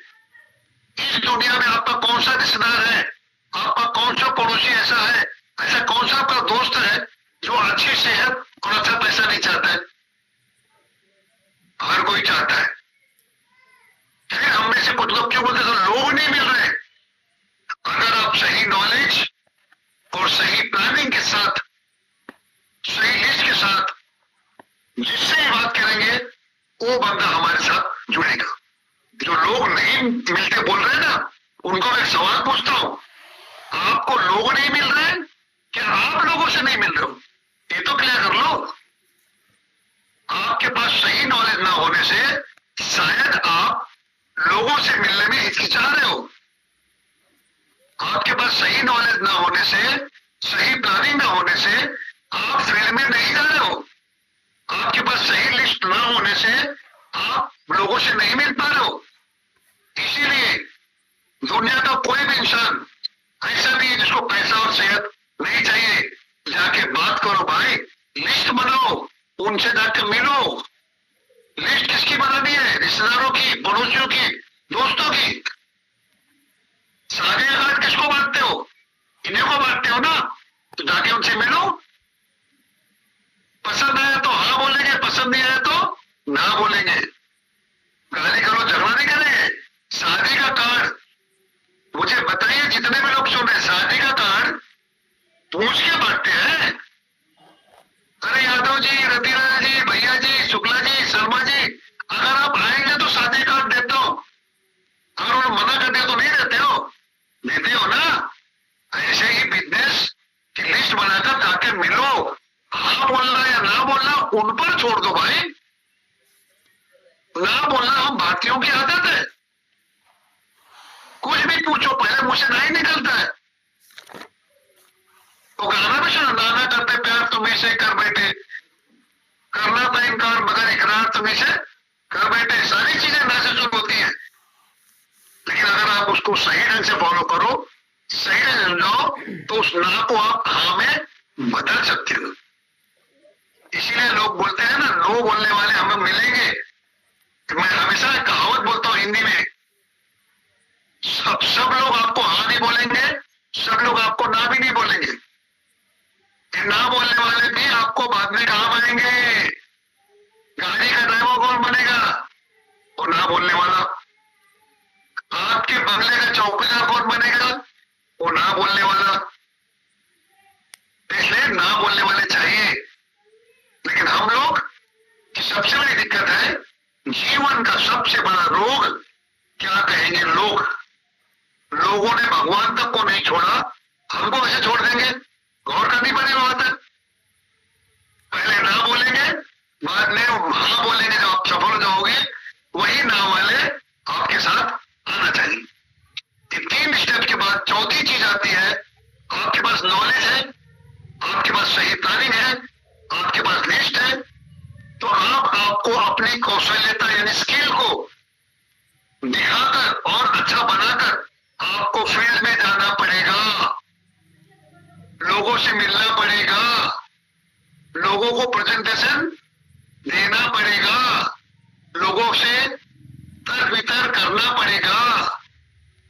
इस दुनिया में आपका कौन सा रिश्तेदार है, आपका कौन सा पड़ोसी ऐसा है, ऐसा कौन सा आपका दोस्त है जो अच्छी सेहत और अच्छा पैसा नहीं चाहता है? हर कोई चाहता है। फिर हम में से कुछ लोग क्यों बोलते हैं लोग नहीं मिल रहे? अगर आप सही नॉलेज और सही प्लानिंग के साथ, सही लिस्ट के साथ जिससे ही बात करेंगे, वो बंदा हमारे साथ जुड़ेगा। जो लोग नहीं मिलते बोल रहे हैं ना, उनको मैं सवाल पूछता हूं, आपको लोग नहीं मिल रहे, क्या आप लोगों से नहीं मिल रहे हो? ये तो क्लियर कर लो। आपके पास सही नॉलेज ना होने से शायद आप लोगों से मिलने में हिचकिचा रहे हो। आपके पास सही नॉलेज ना होने से, सही प्लानिंग ना होने से आप फील्ड में नहीं जा रहे हो। आपके पास सही लिस्ट ना होने से आप लोगों से नहीं मिल पा रहे हो। इसीलिए दुनिया का कोई भी इंसान ऐसा नहीं है जिसको पैसा और सेहत नहीं चाहिए। जाके बात करो भाई, लिस्ट बनाओ, उनसे जाके मिलो। लिस्ट किसकी बनानी है? रिश्तेदारों की, पड़ोसियों की, दोस्तों की। सारे कार्ड किसको बांटते हो? इन्हीं को बांटते हो ना, तो जाके उनसे मिलो। पसंद आया तो हाँ बोलेंगे, पसंद नहीं आया तो ना बोलेंगे। गाली करो, झगड़ा नहीं करेंगे। शादी का कार्ड मुझे बताइए, जितने भी लोग सुन रहे, शादी का कार्ड पूछ के बांटते हैं। अरे यादव जी, रतिराज जी, भैया जी, शुक्ला जी, शर्मा जी, अगर आप आएंगे तो शादी कार्ड देता हूं, अगर उन्होंने मना कर दिया तो नहीं देते हो? देते हो ना। ऐसे ही बिजनेस की लिस्ट बनाकर जाके मिलो। हाँ बोलना या ना बोलना उन पर छोड़ दो भाई। ना बोलना हम भारतीयों की आदत है। कुछ भी पूछो, पहले मुझसे नहीं निकलता है तो गाना भी सुनो, नाना करते प्यार तुम्हें से कर बैठे, करना था इनकार मगर इकरार तुम्हें से कर बैठे। सारी चीजें ना से शुरू होती है, लेकिन अगर आप उसको सही ढंग से फॉलो करो, सही ढंग से समझाओ, तो उस ना को आप हाँ में बदल सकते हो। इसीलिए लोग बोलते हैं ना, नो बोलने वाले हमें मिलेंगे। मैं हमेशा कहावत बोलता हूं हिंदी में, सब लोग आपको हाँ नहीं बोलेंगे, सब लोग आपको ना भी नहीं बोलेंगे। ना बोलने वाले भी आपको बाद में काम आएंगे। गाड़ी का ड्राइवर कौन बनेगा? वो ना बोलने वाला। आपके बंगले का चौकीदार कौन बनेगा? वो ना बोलने वाला। इसलिए ना बोलने वाले चाहिए। लेकिन हम लोग की सबसे बड़ी दिक्कत है, जीवन का सबसे बड़ा रोग क्या कहेंगे लोग। लोगों ने भगवान तक को नहीं छोड़ा, हमको कैसे छोड़ देंगे? गौर करनी पड़ेगी बात है। पहले ना बोलेंगे, बाद में हाँ बोलेंगे। जब आप सफल हो जाओगे, वही ना वाले आपके साथ आना चाहिए। ये 3 स्टेप के बाद चौथी चीज आती है, आपके पास नॉलेज है, आपके पास सही प्लानिंग है, आपके पास लिस्ट है, तो आपको अपनी कौशल्यता यानी स्किल को दिखाकर और अच्छा बनाकर आपको फील्ड में जाना पड़ेगा, लोगों से मिलना पड़ेगा, लोगों को प्रेजेंटेशन देना पड़ेगा, लोगों से तर्क वितर्क करना पड़ेगा।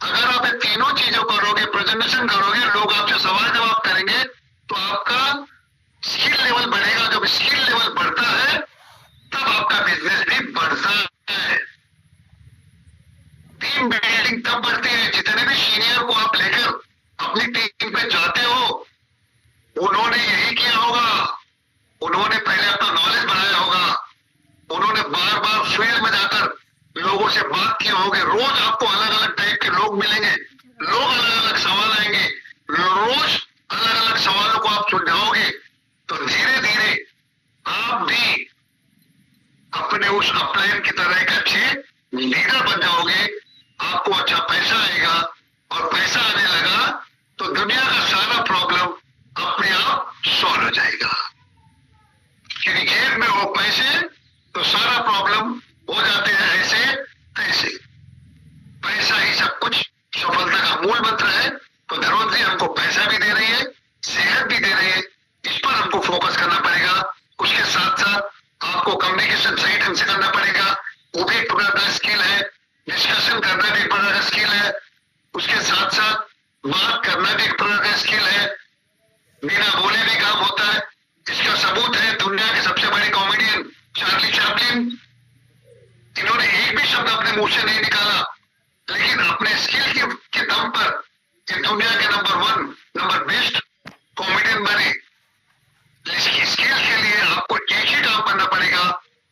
अगर आप ये तीनों चीजों करोगे, प्रेजेंटेशन करोगे, लोग आपसे सवाल जवाब करेंगे, तो आपका स्किल लेवल बढ़ेगा। जब स्किल लेवल बढ़ता है तब आपका बिजनेस भी बढ़ता है। टीम बिल्डिंग तब बढ़ती है, जितने भी सीनियर को आप लेकर अपनी टीम पे जाते आप भी अपने उस अपलाइन की तरह एक अच्छे लीडर बन जाओगे, आपको अच्छा पैसा आएगा, और पैसा आने लगा तो दुनिया का सारा प्रॉब्लम अपने आप सॉल्व हो जाएगा। क्योंकि जेब में हो पैसे तो सारा प्रॉब्लम हो जाते हैं ऐसे तैसे। पैसा ही सब कुछ सफलता का मूल मंत्र है। तो धरोहर जी हमको पैसा भी दे रही है, सेहत भी दे रही है, इस पर हमको फोकस करना पड़ेगा। उसके साथ साथ आपको कम्युनिकेशन सही ढंग से करना पड़ेगा, वो भी एक प्रकार का स्किल है। डिस्कशन करना भी एक प्रकार का स्किल है। उसके साथ साथ बात करना भी एक प्रकार का स्किल है। बिना बोले भी काम होता है। इसका सबूत है दुनिया के सबसे बड़े कॉमेडियन चार्ली चैपलिन। इन्होंने एक भी शब्द अपने मुंह से नहीं निकाला, लेकिन अपने स्किल के दम पर ये दुनिया के नंबर 1 नंबर बेस्ट कॉमेडियन बने। इसकी स्किल के लिए आपको एक ही काम करना पड़ेगा,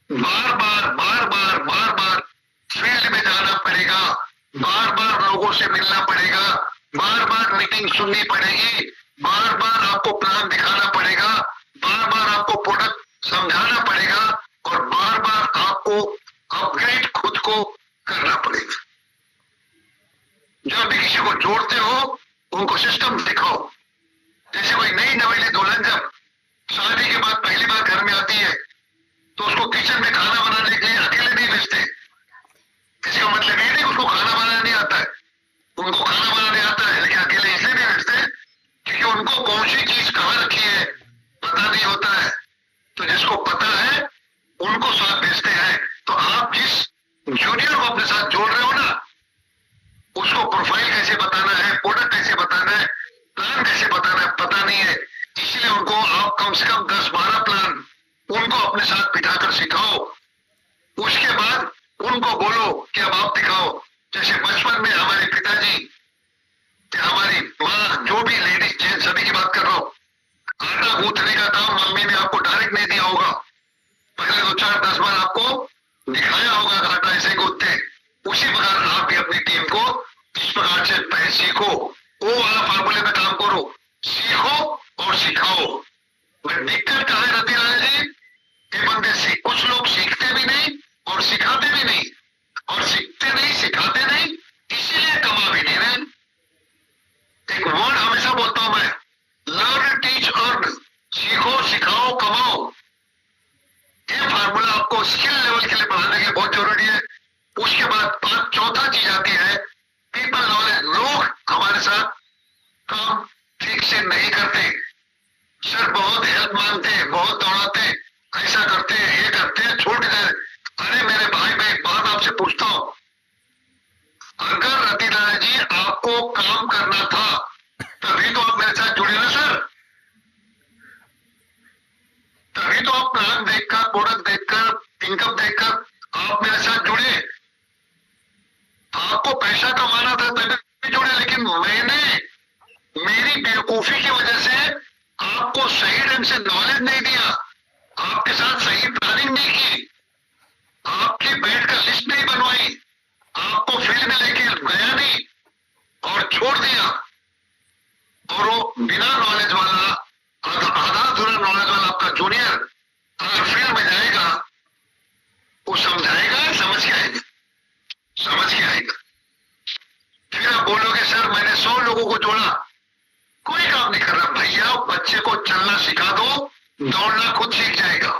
बार बार फील्ड में जाना पड़ेगा, बार बार लोगों से मिलना पड़ेगा, बार बार मीटिंग सुननी पड़ेगी, बार बार आपको प्लान दिखाना पड़ेगा, बार बार आपको प्रोडक्ट समझाना पड़ेगा, और बार बार आपको अपग्रेड खुद को करना पड़ेगा। जब भी किसी को जोड़ते हो उनको सिस्टम दिखाओ। जैसे कोई नई नवेली दुल्हन जब शादी के बाद पहली बार घर में आती है तो उसको किचन में खाना बनाने के लिए अकेले नहीं भेजते। इसका मतलब ये नहीं उसको खाना बनाना नहीं आता है, उनको खाना बनाने आता है, लेकिन अकेले इसलिए नहीं भेजते क्योंकि उनको कौन सी चीज कहाँ रखी है पता नहीं होता है। तो जिसको पता है उनको साथ भेजते हैं। तो आप जिस जूनियर को अपने साथ जोड़ रहे हो ना, उसको प्रोफाइल कैसे बताना है, प्रोडक्ट कैसे बताना है, प्लान कैसे बताना है पता नहीं है। इसलिए उनको आप कम से कम 10-12 प्लान उनको अपने साथ बिठाकर सिखाओ। उसके बाद उनको बोलो कि अब आप दिखाओ। जैसे बचपन में हमारे पिताजी, हमारी माँ, जो भी लेडीज जेंट्स सभी की बात कर रहा हूँ, आटा गूंथने का काम मम्मी ने आपको डायरेक्ट नहीं दिया होगा, पहले 2-4-10 बार आपको दिखाया होगा आटा ऐसे गूंथते। उसी प्रकार आप भी अपनी टीम को इस प्रकार से पहले सीखो, वो वाला फार्मूले में काम करो, सीखो और सिखाओ। बट दिक्कत कहाँ है रतिलाल जी, ये बंदे कुछ लोग सीखते भी नहीं और सिखाते भी नहीं, और सीखते नहीं सिखाते नहीं इसीलिए कमा भी नहीं रहे। एक वर्ड हमेशा बोलता हूं मैं, लर्न टीच अर्न, सीखो सिखाओ कमाओ। ये फार्मूला आपको स्किल लेवल के लिए बढ़ाने के लिए बहुत जरूरी है। उसके बाद चौथा चीज आती है पीपल नॉलेज। लोग हमारे साथ काम ठीक से नहीं करते, सर बहुत हेल्प मांगते, बहुत दौड़ाते, ऐसा करते ये करते, छोड़ दे। अरे मेरे भाई, मैं एक बात आपसे पूछता हूं, अगर रतिलाल जी आपको काम करना था तभी तो आप मेरे साथ जुड़े ना सर। तभी तो आप प्लान देखकर, प्रोडक्ट देखकर, इनकम देखकर आप मेरे साथ जुड़े। आपको पैसा कमाना था तभी जुड़े, लेकिन मैंने मेरी बेवकूफी की वजह से आपको सही ढंग से नॉलेज नहीं दिया, आपके साथ सही प्लानिंग नहीं की, आपकी बेड का लिस्ट नहीं बनवाई, आपको फील्ड में लेके गया नहीं और छोड़ दिया। और वो बिना नॉलेज वाला, आधा अधूरा नॉलेज वाला आपका जूनियर अगर फील्ड में जाएगा, वो समझाएगा, समझ के आएगा, समझ के आएगा। फिर आप बोलोगे सर मैंने 100 लोगों को जोड़ा, कोई काम नहीं कर रहा। भैया बच्चे को चलना सिखा दो, दौड़ना खुद सीख जाएगा।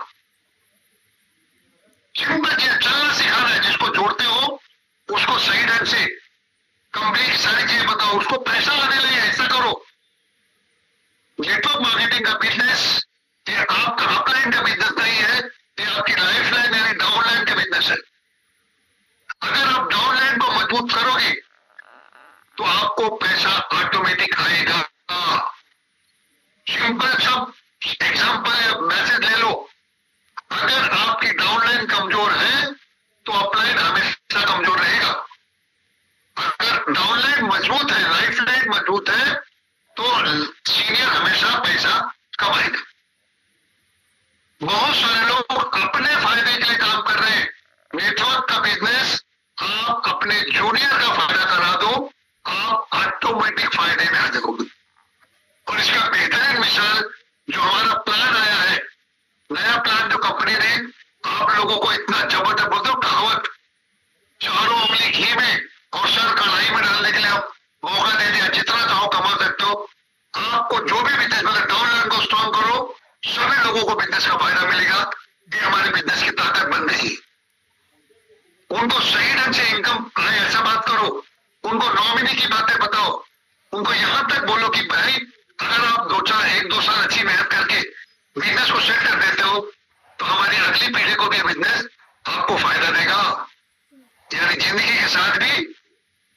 चलना सिखाना है, जिसको जोड़ते हो उसको सही ढंग से कंप्लीट सारी चीजें बताओ, उसको पैसा आने लगे, ऐसा करो। नेटवर्क मार्केटिंग का बिजनेस ये आपका अपलाइन का बिजनेस नहीं है, ये आपकी लाइफ लाइन यानी डाउनलाइन का बिजनेस है। अगर आप डाउनलाइन को मजबूत करोगे तो आपको पैसा ऑटोमेटिक आएगा। सिंपल सब एग्जांपल या मैसेज ले लो, अगर आपकी डाउनलाइन कमजोर है तो अपलाइन हमेशा कमजोर रहेगा। अगर डाउनलाइन मजबूत है, लाइफ लाइन मजबूत है, तो सीनियर हमेशा पैसा कमाएगा। बहुत सारे लोग अपने फायदे के लिए काम कर रहे हैं। नेटवर्क का बिजनेस आप अपने जूनियर का फायदा करा दो, आप ऑटोमेटिक फायदे में आ जाओगे। और इसका बेहतरीन मिसाल जो हमारा प्लान आया है, नया प्लान जो कंपनी अंबानी ने आप लोगों को इतना जबरदस्त, बोलते हो कहावत, चारों उंगली घी में और सर कढ़ाई में डालने के लिए आप मौका दे दिया, जितना चाहो कमा सकते हो। आपको जो भी बिजनेस, मतलब डाउनलाइन को स्ट्रॉन्ग करो, सभी लोगों को बिजनेस का फायदा मिलेगा। ये हमारे बिजनेस की ताकत बन गई। उनको सही ढंग से इनकम आए ऐसा बात करो, उनको नॉमिनी की बातें बताओ, उनको यहां तक बोलो कि भाई अगर आप एक दो साल अच्छी मेहनत करके बिजनेस को सेट कर देते हो तो हमारी अगली पीढ़ी को भी बिजनेस आपको फायदा देगा। यानी जिंदगी के साथ भी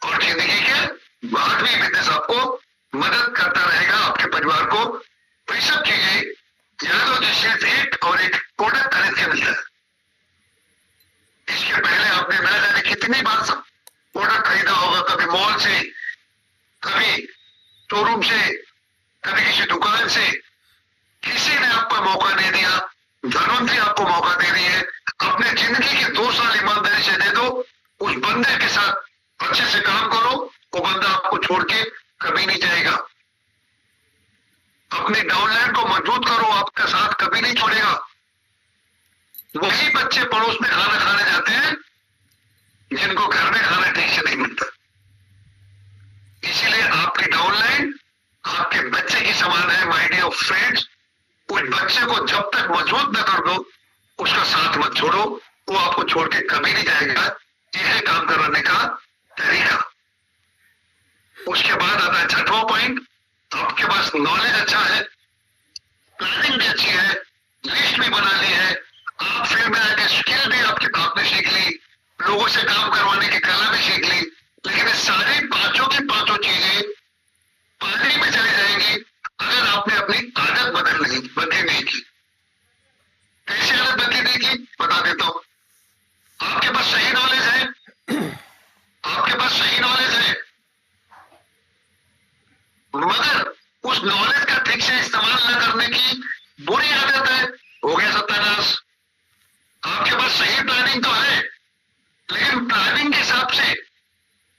और जिंदगी के बाद भी बिजनेस आपको मदद करता रहेगा, आपके परिवार को। वही सब चीजें याद हो, जिससे एक और एक प्रोडक्ट खरीद के मिलता है। इसके पहले आपने ना जाने कितनी बार सब प्रोडक्ट खरीदा होगा, कभी मॉल से, कभी शोरूम से, कभी किसी दुकान से। किसी ने आपको मौका नहीं दिया, धनवंतरी आपको मौका दे रही है। अपने जिंदगी के 2 साल ईमानदारी से दे दो, उस बंदे के साथ अच्छे से काम करो, वो बंदा आपको छोड़ के कभी नहीं जाएगा। अपने डाउनलाइन को मजबूत करो, आपका साथ कभी नहीं छोड़ेगा। वही बच्चे पड़ोस में खाना खाने जाते हैं जिनको घर में खाना ठीक से नहीं मिलता। इसीलिए आपकी डाउनलाइन आपके बच्चे की समान है, माय डियर फ्रेंड्स। उस बच्चे को जब तक मजबूत न कर दो, उसका साथ मत छोड़ो, वो आपको छोड़ के कभी नहीं जाएगा। यह है काम करने का तरीका। उसके बाद आता है 6वां पॉइंट, आपके पास नॉलेज अच्छा है, प्लानिंग भी अच्छी है, लिस्ट भी बना ली है, आप फील्ड में आके स्किल भी आपने सीख ली, लोगों से काम करवाने की कला भी सीख ली। लेकिन ये सारी पांचों की पांचों चीजें पानी में चली जाएंगी अगर आपने अपनी आदत बदली नहीं की। कैसी आदत बदली नहीं की बता देता हूं। आपके पास सही नॉलेज है, आपके पास सही नॉलेज है, मगर उस नॉलेज का ठीक से इस्तेमाल न करने की बुरी आदत है, हो गया सत्यानाश। आपके पास सही प्लानिंग तो है, लेकिन प्लानिंग के हिसाब से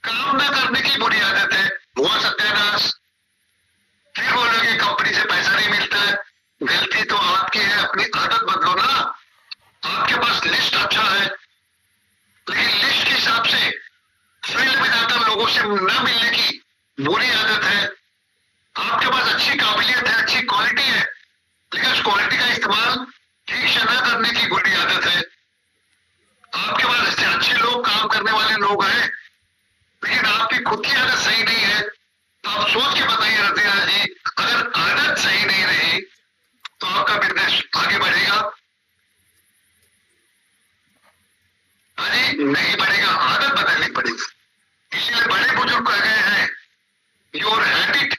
काम न करने की बुरी आदत है, हुआ सत्यानाश। फिर बोलोगे कंपनी से पैसा नहीं मिलता है, गलती तो आपकी है, अपनी आदत बदलो ना। आपके पास लिस्ट अच्छा है, लेकिन लिस्ट के हिसाब से फील्ड में जाकर लोगों से न मिलने की बुरी आदत है। आपके पास अच्छी काबिलियत है, अच्छी क्वालिटी है, लेकिन उस क्वालिटी का इस्तेमाल ठीक से न करने की बुरी आदत है। आपके पास अच्छे लोग, काम करने वाले लोग हैं, लेकिन आपकी खुद की आदत सही नहीं है। तो आप सोच के बताइए रतिया जी, अगर आदत सही नहीं रही तो आपका बिजनेस आगे बढ़ेगा? अरे नहीं बढ़ेगा, आदत बदलनी पड़ेगी। इसीलिए बड़े बुजुर्ग कह गए हैं, your habit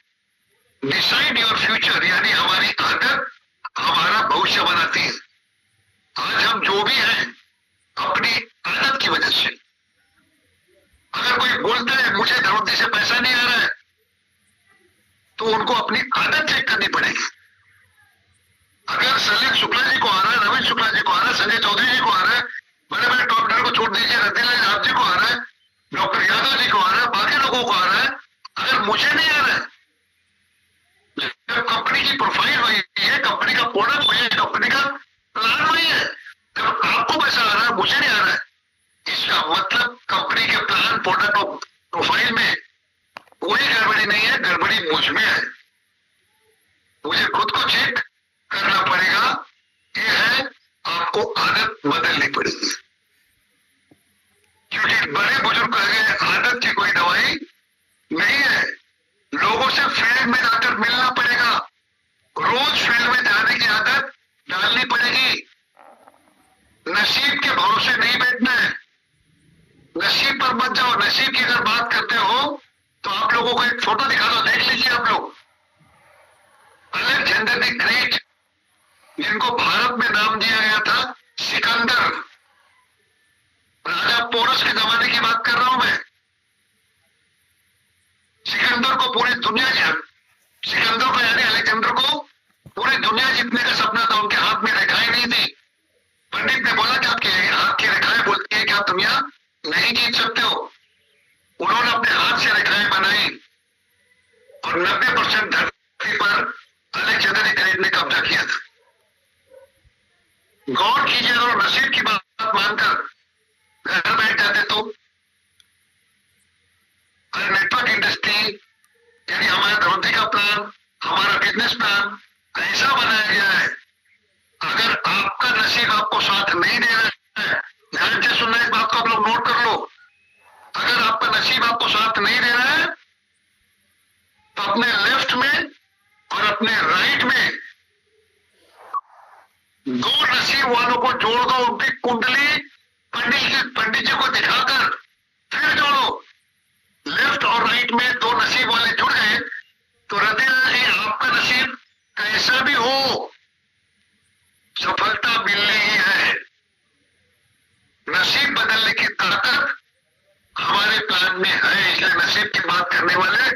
decide your future, यानी हमारी आदत हमारा भविष्य बनाती है। आज हम जो भी हैं अपनी आदत की वजह से। अगर कोई बोलता है मुझे धनवंतरी से पैसा नहीं आ रहा है, तो उनको अपनी आदत चेक करनी पड़ेगी। अगर सलील शुक्ला जी को आ रहा है, रमेश शुक्ला जी को आ रहा है, संजय चौधरी जी को आ रहा है, बड़े बड़े डॉक्टर को छोड़ दीजिए, रतिलाल साहब जी को आ रहा है, डॉक्टर यादव जी को आ रहा है, बाकी लोगों को आ रहा है, अगर मुझे नहीं आ रहा है, जब कंपनी की प्रोफाइल वही है, कंपनी का प्रोडक्ट वही है, कंपनी का प्लान वही है, जब आपको पैसा आ रहा है, मुझे नहीं आ रहा है, इसका मतलब कंपनी के प्लान, प्रोडक्ट और प्रोफाइल में कोई गड़बड़ी नहीं है, गड़बड़ी मुझ में है। मुझे खुद को चेक करना पड़ेगा। ये है, आपको आदत बदलनी पड़ेगी, क्योंकि बड़े बुजुर्ग कह गए आदत की कोई दवाई नहीं है। लोगों से फील्ड में जाकर मिलना पड़ेगा, रोज फील्ड में जाने की आदत डालनी पड़ेगी। नसीब के भरोसे नहीं बैठना है, नसीब पर मत जाओ। नसीब की अगर बात करते हो तो आप लोगों को एक फोटो दिखा दो, देख लीजिए आप लोग। अलेक्जेंडर द ग्रेट, जिनको भारत में नाम दिया गया था सिकंदर, राजा पोरस के जमाने की बात कर रहा हूं मैं। सिकंदर को पूरी दुनिया, सिकंदर को यानी अलेक्जेंडर को पूरी दुनिया जीतने का सपना था, उनके हाथ में रेखाएं नहीं थी। पंडित ने बोला कि आपके हाथ की रेखाएं बोलती है कि आप दुनिया नहीं जीत सकते हो। उन्होंने अपने हाथ से रेखाएं बनाई और 90% धरती पर अलेक्जेंडर द ग्रेट ने कब्जा किया था। गौर कीजिए अगर वो नसीब की बात मानकर घर बैठ जाते तो अगर नेटवर्क इंडस्ट्री यानी हमारा धरोहर का प्लान, हमारा बिजनेस प्लान ऐसा बनाया गया है, अगर आपका नसीब आपको साथ नहीं दे रहा है, ध्यान से सुनना, इस बात को आप लोग नोट कर लो, अगर आपका नसीब आपको साथ नहीं दे रहा है तो अपने लेफ्ट में और अपने राइट में दो नसीब वालों को जोड़ दो, उनकी कुंडली पंडित जी को दिखाकर फिर जोड़ो। लेफ्ट और राइट में दो नसीब वाले जुड़ गए तो हृदय आपका नसीब कैसा भी हो सफलता मिलनी ही है। नसीब बदलने की ताकत हमारे प्लान में है, इसलिए नसीब की बात करने वाले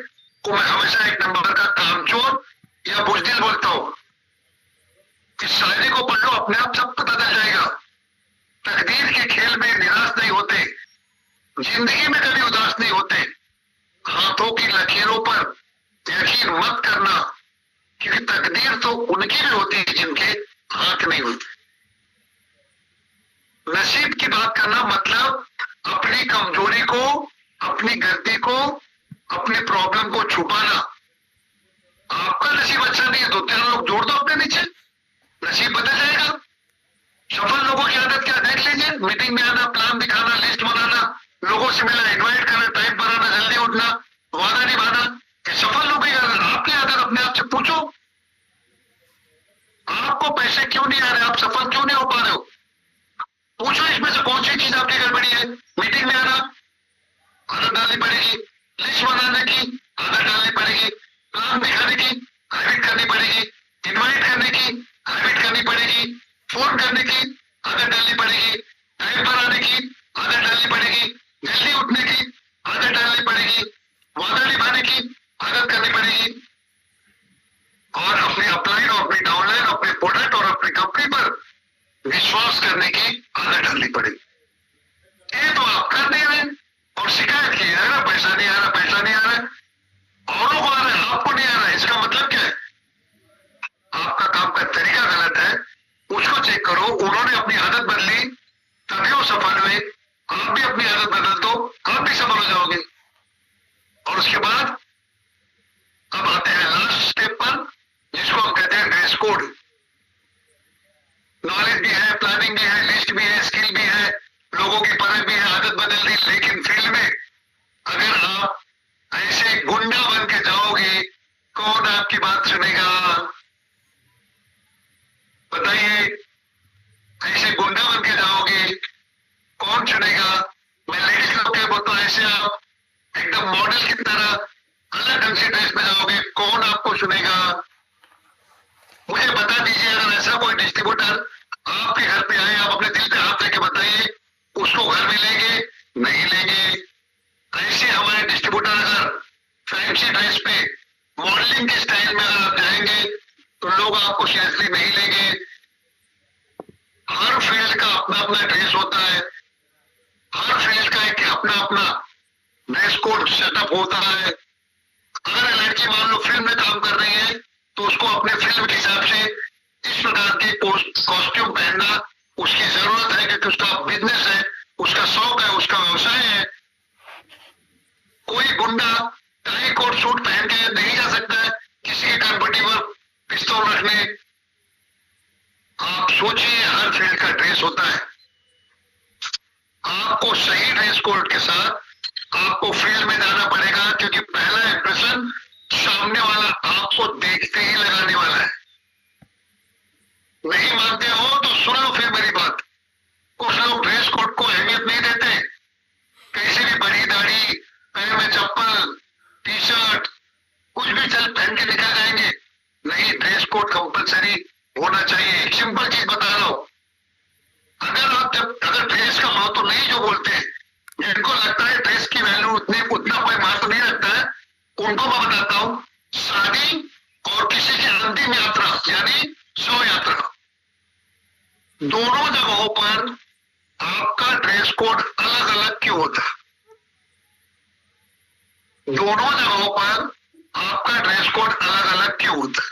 को मैं हमेशा एक नंबर का कामचोर या बुजदिल बोलता हूं। इस शायरी को पढ़ लो, अपने आप सब पता चल जाएगा। तकदीर के खेल में निराश नहीं होते, जिंदगी में कभी उदास नहीं होते। हाथों की लकीरों पर यकीन मत करना, क्योंकि तकदीर तो उनकी भी होती है जिनके हाथ नहीं होते। नसीब की बात करना मतलब अपनी कमजोरी को, अपनी गलती को, अपने प्रॉब्लम को छुपाना। आपका नसीब अच्छा नहीं है, दो तीन लोग जोड़ दो अपने नीचे, नसीब बदल जाएगा। सफल लोगों की आदत क्या, देख लीजिए, मीटिंग में आना, प्लान दिखाना, लिस्ट बनाना, लोगों से मिलना, इनवाइट करना, टाइम पर आना, जल्दी उठना, वादा निभाना, ये सफल लोगों की आदत। आपकी आदत अपने आप से पूछो, आपको पैसे क्यों नहीं आ रहे, आप सफल क्यों नहीं हो पा रहे हो? पूछो इसमें से कौन सी चीज आपकी गड़बड़ी है। मीटिंग में आना आदत डालनी पड़ेगी, लिस्ट बनाने की आदत डालनी पड़ेगी, प्लान दिखाने की हैबिट करनी पड़ेगी, इनवाइट करने की हैबिट करनी पड़ेगी, फोन करने की आदत डालनी पड़ेगी, टाइम पर आने की आदत डालनी पड़ेगी, जल्दी उठने की आदत डालनी पड़ेगी, वादा निभाने की आदत करनी पड़ेगी, और अपने अपलाइन और अपनी डाउनलाइन, अपने प्रोडक्ट और अपनी कंपनी पर विश्वास करने की आदत डालनी पड़ेगी। ये तो आप कर नहीं रहे और शिकायत की जा रहा, पैसा नहीं आ रहा, पैसा नहीं आ रहा, औरों को आ रहा है, आपको नहीं आ रहा है। इसका मतलब क्या है? आपका काम का तरीका गलत है, उसको चेक करो। उन्होंने अपनी आदत बदली तभी वो सफल हुए, आप भी अपनी आदत बदल दो, आप भी सफल हो जाओगे। और उसके बाद अब आते हैं लास्ट स्टेप पर, जिसको हम कहते हैं ड्रेस कोड। नॉलेज भी है, प्लानिंग भी है, लिस्ट भी है, स्किल भी है, लोगों की परख भी है, आदत बदल दी, लेकिन फील्ड में अगर आप ऐसे गुंडा बन के जाओगे, कौन आपकी बात सुनेगा? बताइए, ऐसे गुंडा बन के जाओगे, कौन सुनेगा? मैं लेडीज लोग क्या बोलता हूँ, ऐसे आप एकदम मॉडल की तरह अलग ढंग से ड्रेस में जाओगे, कौन आपको सुनेगा? मुझे बता दीजिए, अगर ऐसा कोई डिस्ट्रीब्यूटर आपके घर पे आए, आप अपने दिल पे हाथ रख के बताइए, उसको घर में लेंगे? नहीं लेंगे। ऐसे हमारे डिस्ट्रीब्यूटर अगर फैंसी ड्रेस पे मॉडलिंग के स्टाइल में अगर आप जाएंगे तो लोग आपको सीरियसली नहीं लेंगे। हर फील्ड का अपना अपना ड्रेस होता है, हर फील्ड का एक अपना अपना ड्रेस कोड सेटअप होता है। अगर लड़की मान लो फिल्म में काम कर रही है तो उसको अपने फिल्म के हिसाब से इस प्रकार के कॉस्ट्यूम पहनना उसकी जरूरत है, क्योंकि उसका बिजनेस है, उसका शौक है, उसका व्यवसाय है। कोई गुंडा टाई कोट सूट पहन के नहीं जा सकता है किसी के कंपनी पर पिस्तौल रखने। आप सोचिए, हर फील्ड का ड्रेस होता है। आपको सही ड्रेस कोड के साथ आपको फील्ड में जाना पड़ेगा, क्योंकि पहला इंप्रेशन सामने वाला आपको देखते ही लगाने वाला है। नहीं मानते हो तो सुन लो फिर मेरी बात। कुछ लोग ड्रेस कोड को अहमियत नहीं देते, कैसे भी बड़ी दाढ़ी, पैर में चप्पल, टी शर्ट, कुछ भी चल पहन के निकल जाएंगे। नहीं, ड्रेस कोड कंपलसरी होना चाहिए। एक सिंपल चीज बता रहा हूं, अगर ड्रेस का महत्व नहीं जो बोलते हैं, जिनको लगता है ड्रेस की वैल्यू उतना कोई महत्व नहीं रखता है, उनको मैं बताता हूं, शादी और किसी की अंतिम यात्रा यानी शव यात्रा, दोनों जगहों पर आपका ड्रेस कोड अलग अलग क्यों होता है? दोनों जगहों पर आपका ड्रेस कोड अलग अलग क्यों होता है?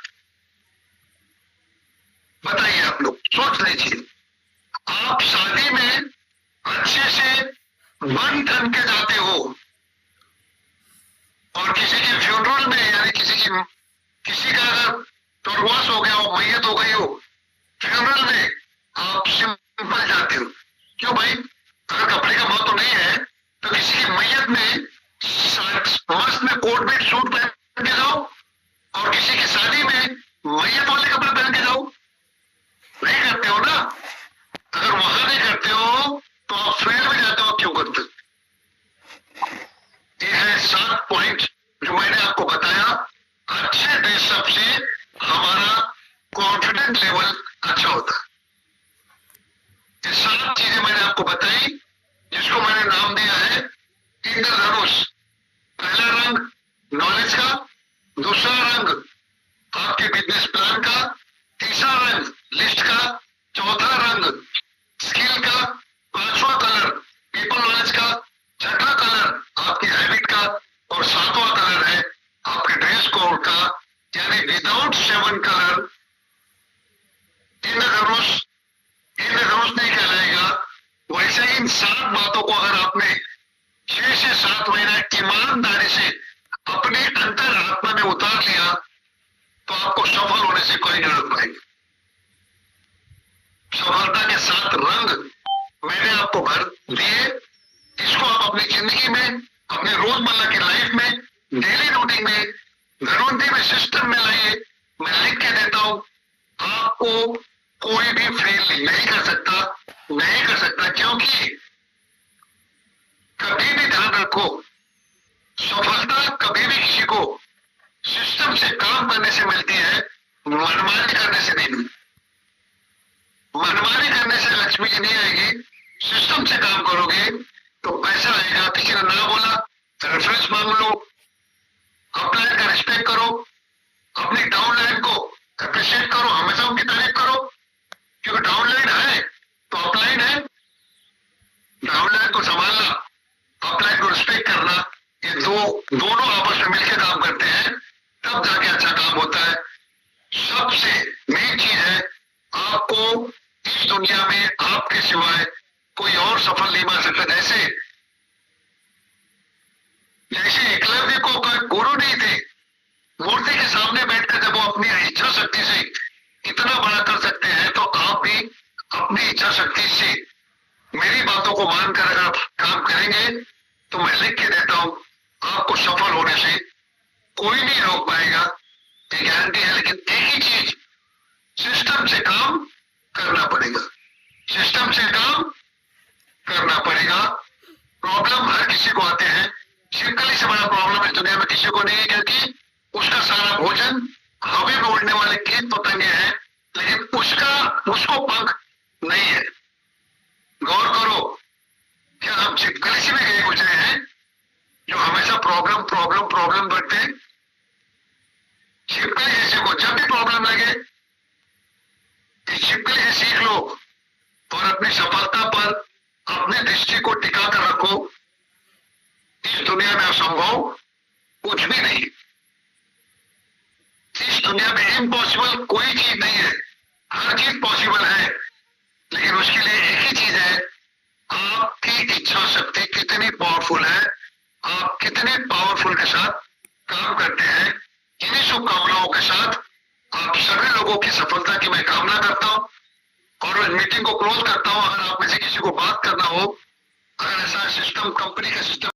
बताइए, आप लोग सोच लीजिए। आप शादी में अच्छे से बन ठन के जाते हो और किसी के फ्यूनरल में, यानी किसी का अगर स्वर्गवास हो गया हो, मैयत हो गई हो, फ्यूनरल में आप सिंपल जाते हो। क्यों भाई? अगर कपड़े का भाव तो नहीं है तो किसी की मैयत में मस्त में कोट में सूट पहन के जाओ और किसी की शादी में मैयत वाले कपड़े पहन के जाओ। नहीं करते हो ना? अगर वहां नहीं करते हो तो आप फील्ड में जाते हो, क्यों करते? ये है 7 पॉइंट जो मैंने आपको बताया। अच्छे ड्रेसअप से हमारा कॉन्फिडेंट लेवल अच्छा होता है। ये 7 चीजें मैंने आपको बताई, जिसको मैंने नाम दिया है इंद्रधनुष। पहला रंग नॉलेज का, दूसरा रंग आपके बिजनेस प्लान का, तीसरा रंग लिस्ट का, चौथा रंग स्किल का, पांचवा कलर पीपल नॉलेज का, छठा कलर आपकी हैबिट का और सातवां कलर है आपके ड्रेस कोड का, यानी विदाउट 7 कलर इंद्रधनुष नहीं कहलाएगा। वैसे ही इन 7 बातों को अगर आपने 6 से 7 महीना ईमानदारी से अपने अंतर आत्मा में उतार लिया तो आपको सफल होने से कोई जरूरत नहीं। सफलता के 7 रंग मैंने आपको भर दिए। इसको आप अपनी जिंदगी में, अपने रोजमर्रा की लाइफ में, डेली रूटीन में, घरोंदी में, सिस्टम में लाइए। मैं लिख के देता हूं, आपको कोई भी फेल नहीं कर सकता, क्योंकि कभी भी ध्यान रखो, सफलता कभी भी किसी को सिस्टम से काम करने से मिलती है, मनमानी करने से नहीं मिलती। मनमानी करने से लक्ष्मी जी नहीं आएगी। सिस्टम से काम करोगे तो पैसा आएगा। किसी ने ना बोला रेफरेंस मांग लो, अपलाइन का रिस्पेक्ट करो, अपनी डाउनलाइन को अप्रिशिएट करो, हमेशा उनकी तारीफ करो, क्योंकि डाउनलाइन है तो अपलाइन है। डाउनलाइन को संभालना, अपलाइन को रिस्पेक्ट करना, ये दोनों आपस में मिलकर काम करते हैं, तब जाके अच्छा काम होता है। सबसे मेन चीज है, आपको इस दुनिया में आपके सिवाय कोई और सफल नहीं मान सकता। जैसे एकलव्य को कोई गुरु नहीं थे, मूर्ति के सामने बैठकर जब वो अपनी इच्छा शक्ति से इतना बड़ा कर सकते हैं, तो आप भी अपनी इच्छा शक्ति से मेरी बातों को मानकर अगर आप काम करेंगे तो मैं लिख के देता हूं, आपको सफल होने से कोई नहीं रोक पाएगा, ये गारंटी है। लेकिन एक ही चीज, सिस्टम से काम करना पड़ेगा, सिस्टम से काम करना पड़ेगा। प्रॉब्लम हर किसी को आते हैं। छिपकली से बड़ा प्रॉब्लम इस दुनिया में किसी को नहीं है, क्योंकि उसका सारा भोजन हवा में उड़ने वाले कीट पतंगे हैं, लेकिन उसको पंख नहीं है। गौर करो, क्या हम छिपकली से भी गए गुजरे हैं जो हमेशा प्रॉब्लम बढ़ते हैं? छिपकली जैसे को जब भी प्रॉब्लम लगे, इस छिपकली से सीख लो और अपनी सफलता पर अपनी दृष्टि को टिका कर रखो। इस दुनिया में असंभव कुछ भी नहीं, इस दुनिया में इम्पॉसिबल कोई चीज नहीं है, हर चीज पॉसिबल है। लेकिन उसके लिए एक ही चीज है, आपकी इच्छा शक्ति कितनी पावरफुल है, आप कितने पावरफुल के साथ काम करते हैं। इन्हीं शुभकामनाओं के साथ आप सभी लोगों की सफलता की मैं कामना करता हूं और इस मीटिंग को क्लोज करता हूं। अगर आप में से किसी को बात करना हो, अगर ऐसा सिस्टम, कंपनी का सिस्टम